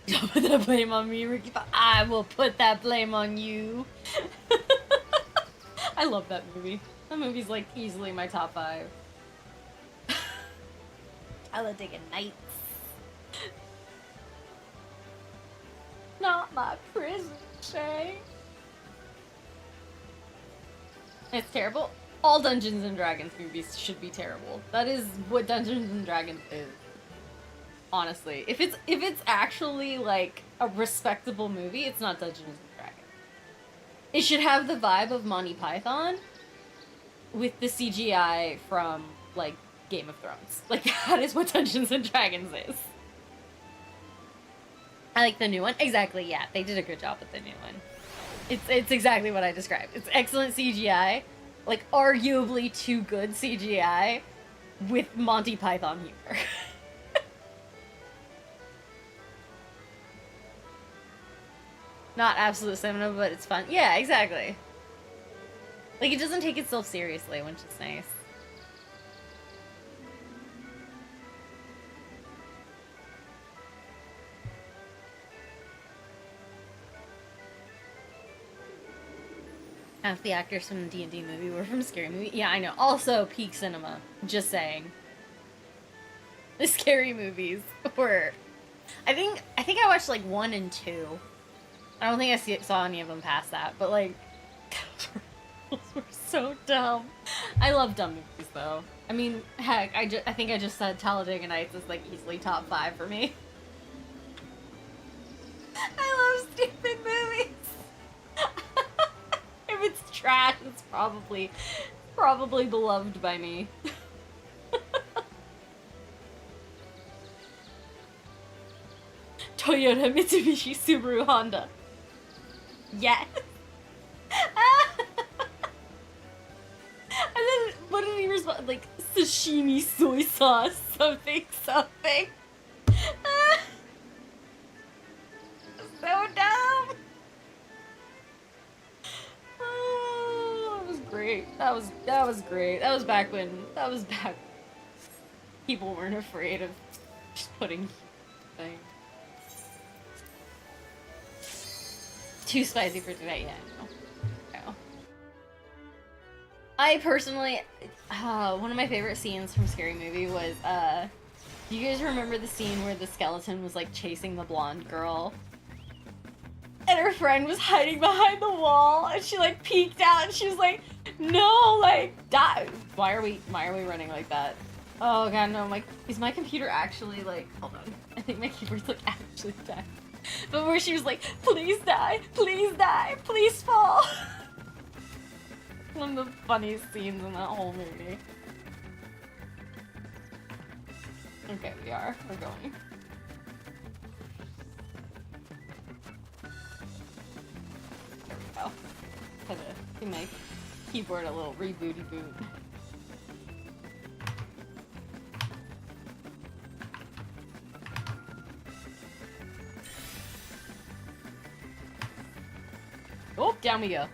Don't put that blame on me, Ricky. I will put that blame on you. I love that movie. That movie's like easily my top 5. Talladega Nights. Not my prison, Shay. It's terrible. All Dungeons and Dragons movies should be terrible. That is what Dungeons and Dragons is. Honestly, if it's actually like a respectable movie, it's not Dungeons and Dragons. It should have the vibe of Monty Python with the CGI from like Game of Thrones. Like that is what Dungeons and Dragons is. I like the new one. Exactly, yeah. They did a good job with the new one. It's exactly what I described. It's excellent CGI, like arguably too good CGI with Monty Python humor. Not absolute cinema, but it's fun. Yeah, exactly. Like, it doesn't take itself seriously, which is nice. Half the actors from the D&D movie were from Scary Movie. Yeah, I know. Also, peak cinema. Just saying. The Scary Movies were... I think I watched, like, 1 and 2. I don't think I saw any of them past that, but, like, those were so dumb. I love dumb movies, though. I mean, heck, I think I just said Talladega Nights is, like, easily top 5 for me. I love stupid movies. If it's trash, it's probably beloved by me. Toyota, Mitsubishi, Subaru, Honda. Yes. And then, what did he respond? Like, sashimi, soy sauce, something. So dumb. Oh, that was great. That was great. That was back when people weren't afraid of pudding thing. Too spicy for today, yeah. No. I personally, one of my favorite scenes from Scary Movie was, do you guys remember the scene where the skeleton was like chasing the blonde girl? And her friend was hiding behind the wall, and she like peeked out, and she was like, "No, like, die! Why are we running like that?" Oh god, no! Is my computer actually like? Hold on, I think my keyboard's like actually dying. But where she was like, "Please die, please fall." One of the funniest scenes in that whole movie. Okay, we're going. There we go. Had to give my keyboard a little rebooty boot. Oh, down we go.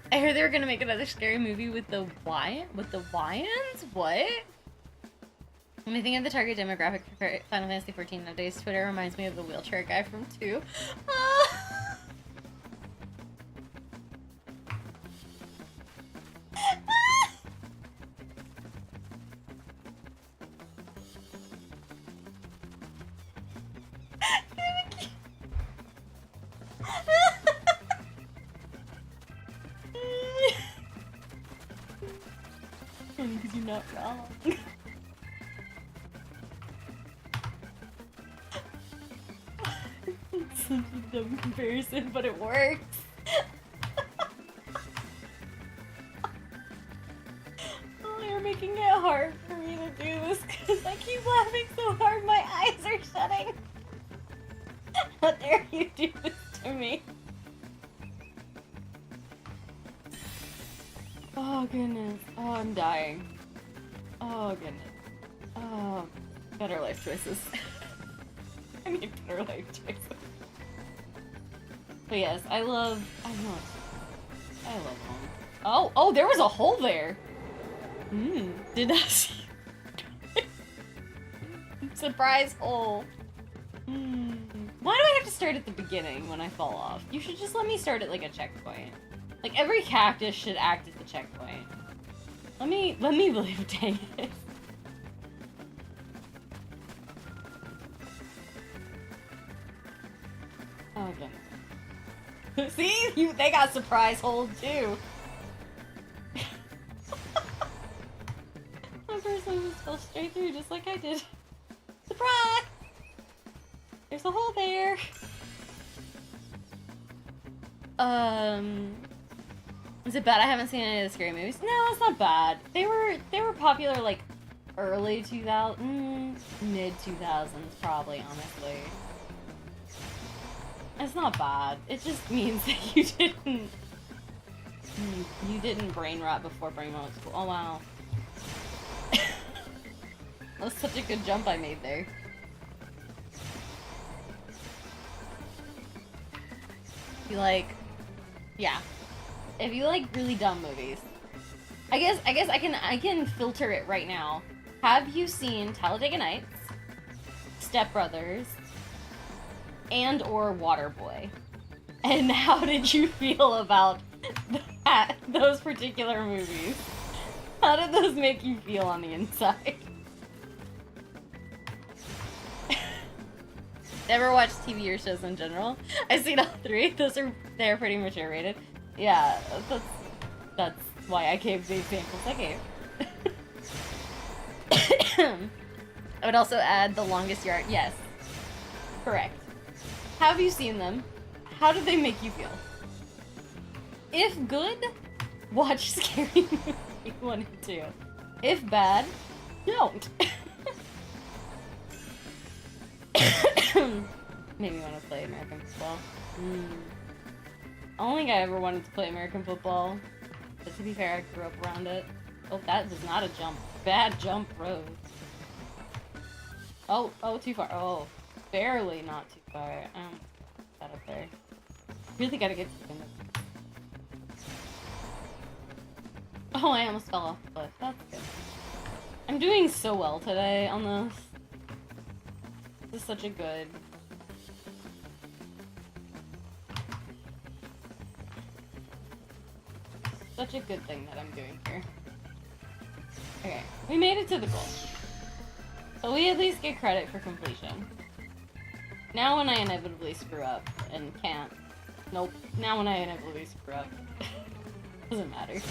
I heard they were gonna make another Scary Movie with the Wyans? What? When I think of the target demographic for Final Fantasy XIV nowadays, Twitter reminds me of the wheelchair guy from 2. Because you're not wrong. It's such a dumb comparison, but it works. Oh, you're making it hard for me to do this because I keep laughing so hard my eyes are shutting. How dare you do this to me? Oh goodness. Oh, I'm dying. Oh goodness. Oh, better life choices. I mean, better life choices. But yes, I love home. Oh, there was a hole there. Did not see. Surprise hole. Why do I have to start at the beginning when I fall off? You should just let me start at like a checkpoint. Like every cactus should act as the checkpoint. Let me believe, dang it. Oh goodness. See? They got surprise hold too. My first one just fell straight through just like I did. Surprise! There's a hole there. Is it bad I haven't seen any of the Scary Movies? No, it's not bad. They were popular like early 2000s, mid 2000s probably, honestly. It's not bad. It just means that you didn't brain rot before brain rot school. Oh wow. That was such a good jump I made there. You like, yeah. If you like really dumb movies, I guess I can filter it right now. Have you seen Talladega Nights, Step Brothers, and or Waterboy? And how did you feel about those particular movies? How did those make you feel on the inside? Never watched TV or shows in general. I've seen all 3. They're pretty mature rated. Yeah, that's why I gave the examples I gave. I would also add The Longest Yard. Yes, correct. Have you seen them? How did they make you feel? If good, watch Scary Movie 1 and 2. If bad, don't. Made me want to play American football. I don't think I ever wanted to play American football, but to be fair, I grew up around it. Oh, that was not a jump. Bad jump road. Oh, too far. Oh, barely not too far. That up there. Really gotta get to the end of it. Oh, I almost fell off the cliff. That's good. I I'm doing so well today on this. This is such a good... Such a good thing that I'm doing here. Okay, we made it to the goal. So we at least get credit for completion. Now when I inevitably screw up and can't... Nope. Now when I inevitably screw up. Doesn't matter.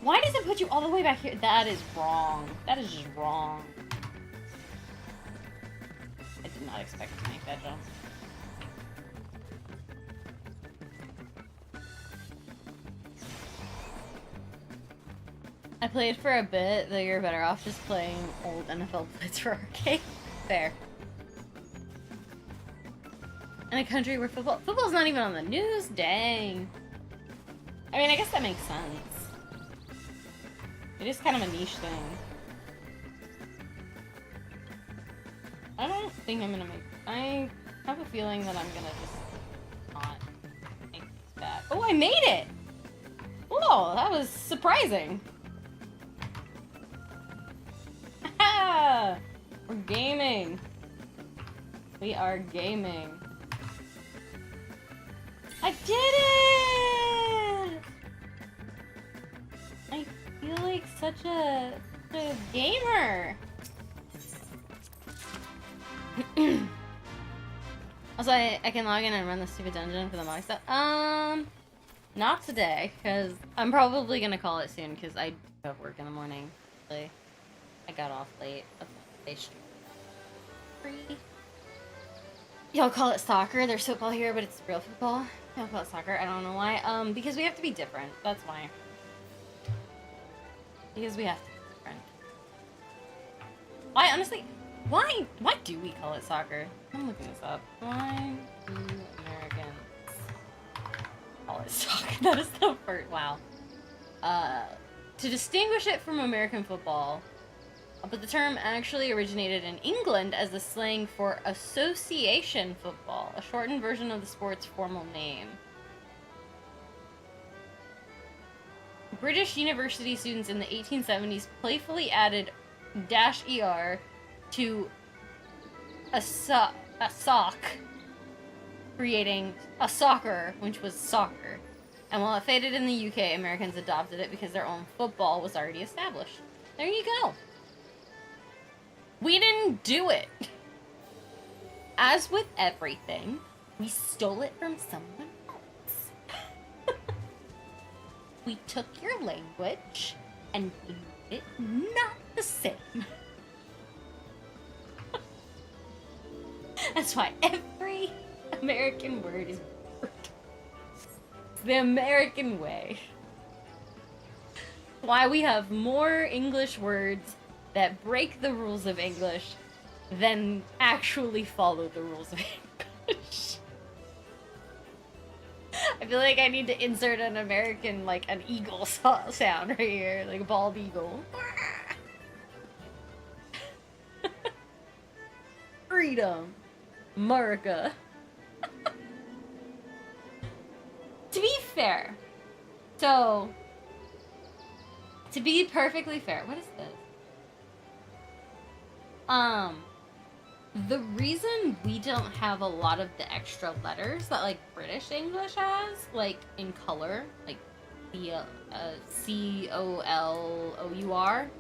Why does it put you all the way back here? That is wrong. That is just wrong. I did not expect to make that jump. I played for a bit, though you're better off just playing old NFL Blitz for arcade. Fair. In a country where football's not even on the news? Dang. I mean, I guess that makes sense. It is kind of a niche thing. I don't think I'm gonna make... I have a feeling that I'm gonna just not make that. Oh, I made it! Whoa, that was surprising. We're gaming. We are gaming. I did it! I feel like such a gamer. Also, I can log in and run the stupid dungeon for the mod stuff. Not today, because I'm probably gonna call it soon, because I have work in the morning. Really. I got off late. Y'all call it soccer. There's football here, but it's real football. Y'all call it soccer. I don't know why. Because we have to be different. That's why. Because we have to be different. Why, honestly, why do we call it soccer? I'm looking this up. Why do Americans call it soccer? That is the first, wow. To distinguish it from American football, but the term actually originated in England as the slang for association football, a shortened version of the sport's formal name. British university students in the 1870s playfully added -er to a sock, creating a soccer, which was soccer. And while it faded in the UK, Americans adopted it because their own football was already established. There you go. We didn't do it. As with everything, we stole it from someone else. We took your language and made it not the same. That's why every American word is word. It's the American way. Why we have more English words that break the rules of English than actually follow the rules of English. I feel like I need to insert an American, like, an eagle sound right here, like a bald eagle. Freedom. America. To be fair, so, to be perfectly fair, what is this? The reason we don't have a lot of the extra letters that, like, British English has, like, in color, like, the, C-O-L-O-U-R,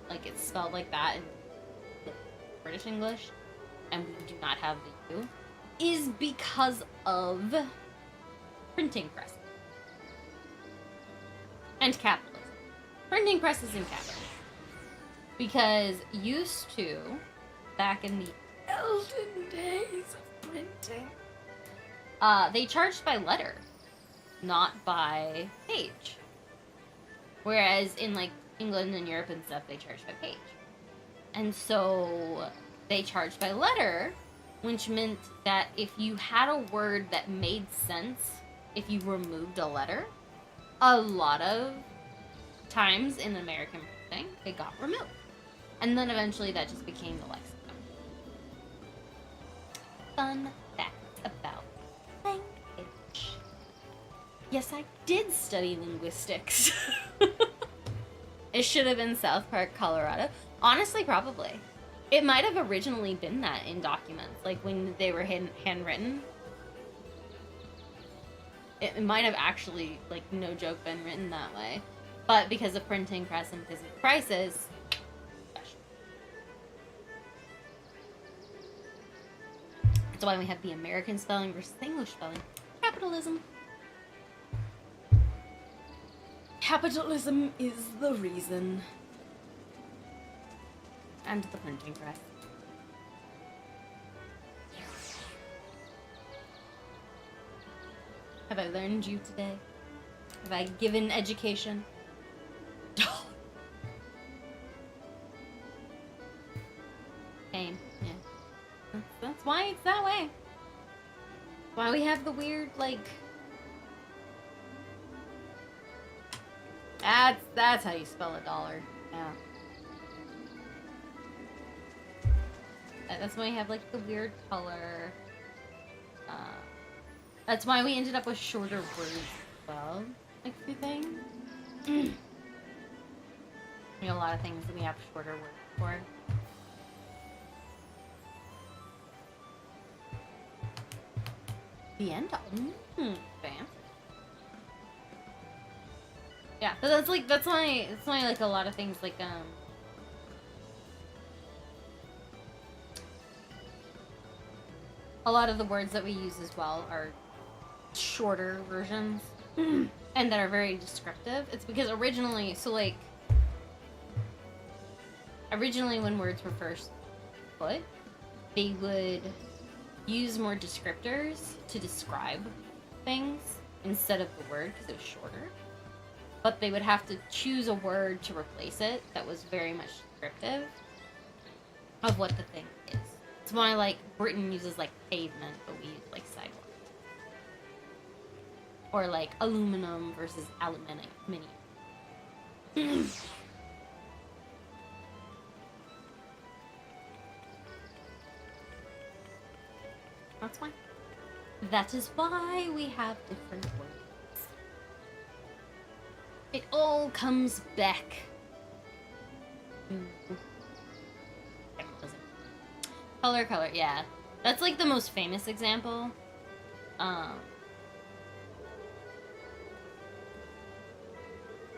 like, it's spelled like that in the British English, and we do not have the U, is because of printing presses. And capitalism. Printing presses and capitalism. Because used to, back in the olden days of printing, they charged by letter, not by page. Whereas in, like, England and Europe and stuff, they charged by page. And so they charged by letter, which meant that if you had a word that made sense if you removed a letter, a lot of times in American printing, it got removed. And then eventually that just became the lexicon. Fun facts about language. Yes, I did study linguistics. It should have been South Park, Colorado. Honestly, probably. It might have originally been that in documents, like when they were handwritten. It might have actually, like, no joke, been written that way. But because of printing press and because of prices, that's why we have the American spelling versus English spelling. Capitalism. Capitalism is the reason. And the printing press. Have I learned you today? Have I given education? Pain, yeah. That's why it's that way. Why we have the weird, like... That's how you spell a dollar. Yeah. That's why we have, like, the weird color. That's why we ended up with shorter words as well. Like, the thing. We have a lot of things that we have shorter words for. The end of bam. Yeah, but that's why like a lot of things like a lot of the words that we use as well are shorter versions and that are very descriptive. It's because originally when words were first put, they would use more descriptors to describe things instead of the word because it was shorter. But they would have to choose a word to replace it that was very much descriptive of what the thing is. It's why, like, Britain uses, like, pavement, but we use, like, sidewalk. Or, like, aluminum versus aluminium. That's why. That is why we have different words. It all comes back. Color, yeah. That's like the most famous example.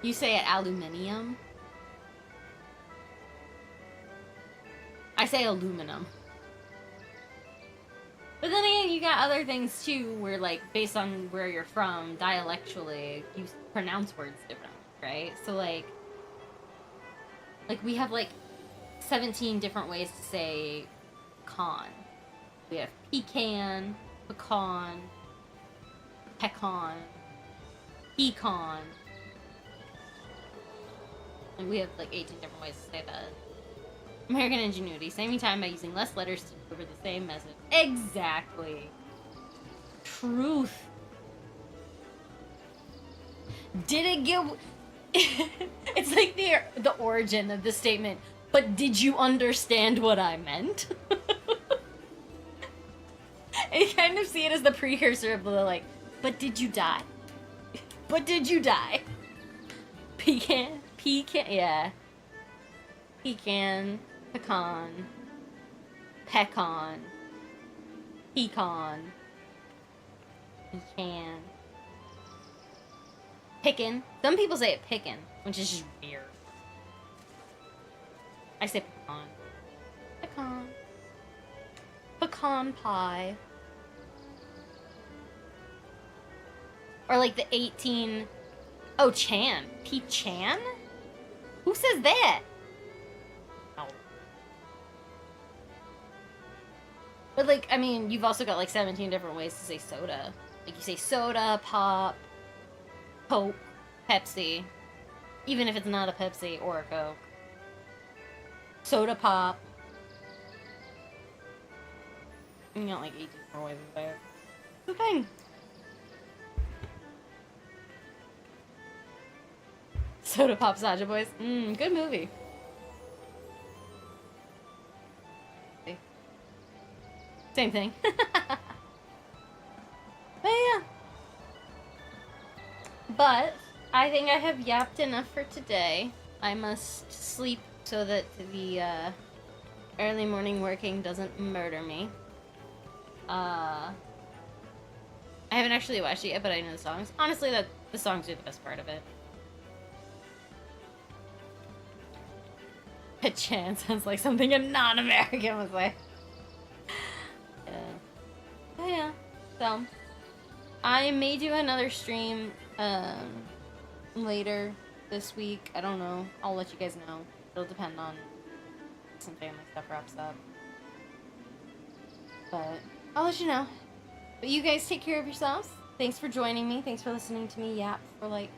You say it aluminium. I say aluminum. But then again, you got other things too, where like, based on where you're from, dialectually, you pronounce words differently, right? So like we have like 17 different ways to say con. We have pecan, pecan, pecan, pecan. And we have like 18 different ways to say that. American ingenuity, saving time by using less letters to deliver the same message. Exactly. Truth. Did it get... It's like the origin of the statement, but did you understand what I meant? I kind of see it as the precursor of the, like, but did you die? But did you die? Pecan, yeah. Pecan, pecan, pecan, pecan, pecan, pickin'. Some people say it pickin', which is just weird. I say pecan. Pecan. Pecan pie. Or like the 18... Oh, Chan. P-Chan? Who says that? Oh. But like, I mean, you've also got like 17 different ways to say soda. Like you say soda, pop, Coke, Pepsi. Even if it's not a Pepsi or a Coke. Soda pop. You got like 18 more ways to say it. It's the thing. Soda Pop Saja Boys. Good movie. Same thing. But yeah. But I think I have yapped enough for today. I must sleep so that the early morning working doesn't murder me. I haven't actually watched it yet, but I know the songs. Honestly, the songs are the best part of it. Chan sounds like something a non-American would say. Yeah. Oh yeah. So, I may do another stream later this week. I don't know. I'll let you guys know. It'll depend on some family stuff wraps up. But I'll let you know. But you guys take care of yourselves. Thanks for joining me. Thanks for listening to me yap for like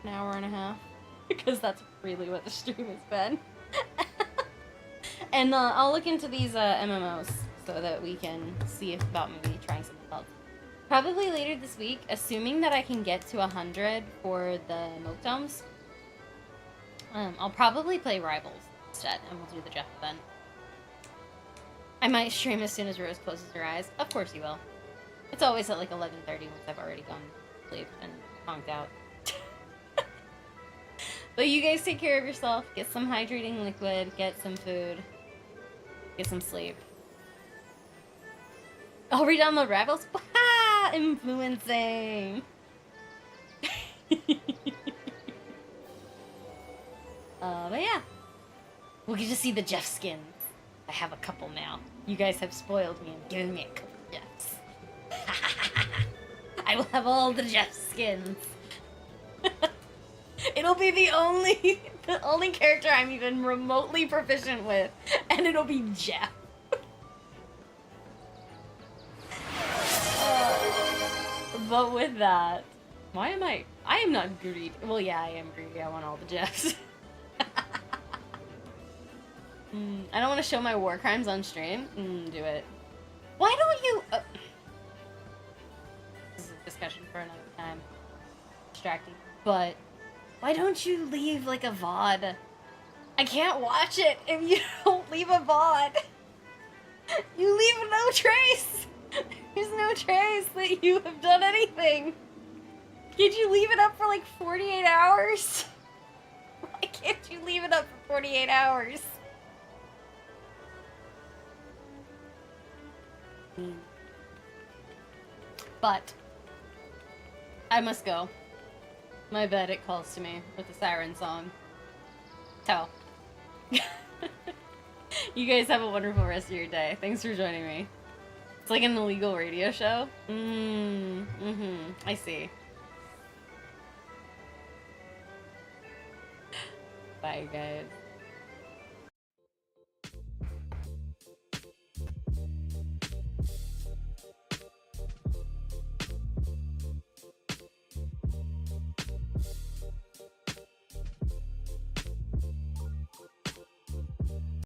an hour and a half. Because that's really what the stream has been. And I'll look into these MMOs so that we can see about maybe trying something else. Probably later this week, assuming that I can get to 100 for the Moke Domes. I'll probably play Rivals instead, and we'll do the Jeff event. I might stream as soon as Rose closes her eyes. Of course you will. It's always at like 11:30 once I've already gone to sleep and honked out. But you guys take care of yourself. Get some hydrating liquid. Get some food. Get some sleep. I'll re-download Rivals. Influencing. But yeah. We'll get to see the Jeff skins. I have a couple now. You guys have spoiled me and given me a couple Jeffs. I will have all the Jeff skins. It'll be the only character I'm even remotely proficient with, and it'll be Jeff. But with that, why am I am not greedy. Well, yeah, I am greedy. I want all the Jeffs. I don't want to show my war crimes on stream. Do it. Why don't you... This is a discussion for another time. Distracting. But why don't you leave, like, a VOD? I can't watch it if you don't leave a VOD. You leave no trace. There's no trace that you have done anything. Can't you leave it up for, like, 48 hours? Why can't you leave it up for 48 hours? But I must go. My bed, it calls to me with the siren song. So you guys have a wonderful rest of your day. Thanks for joining me. It's like an illegal radio show. I see. Bye, guys.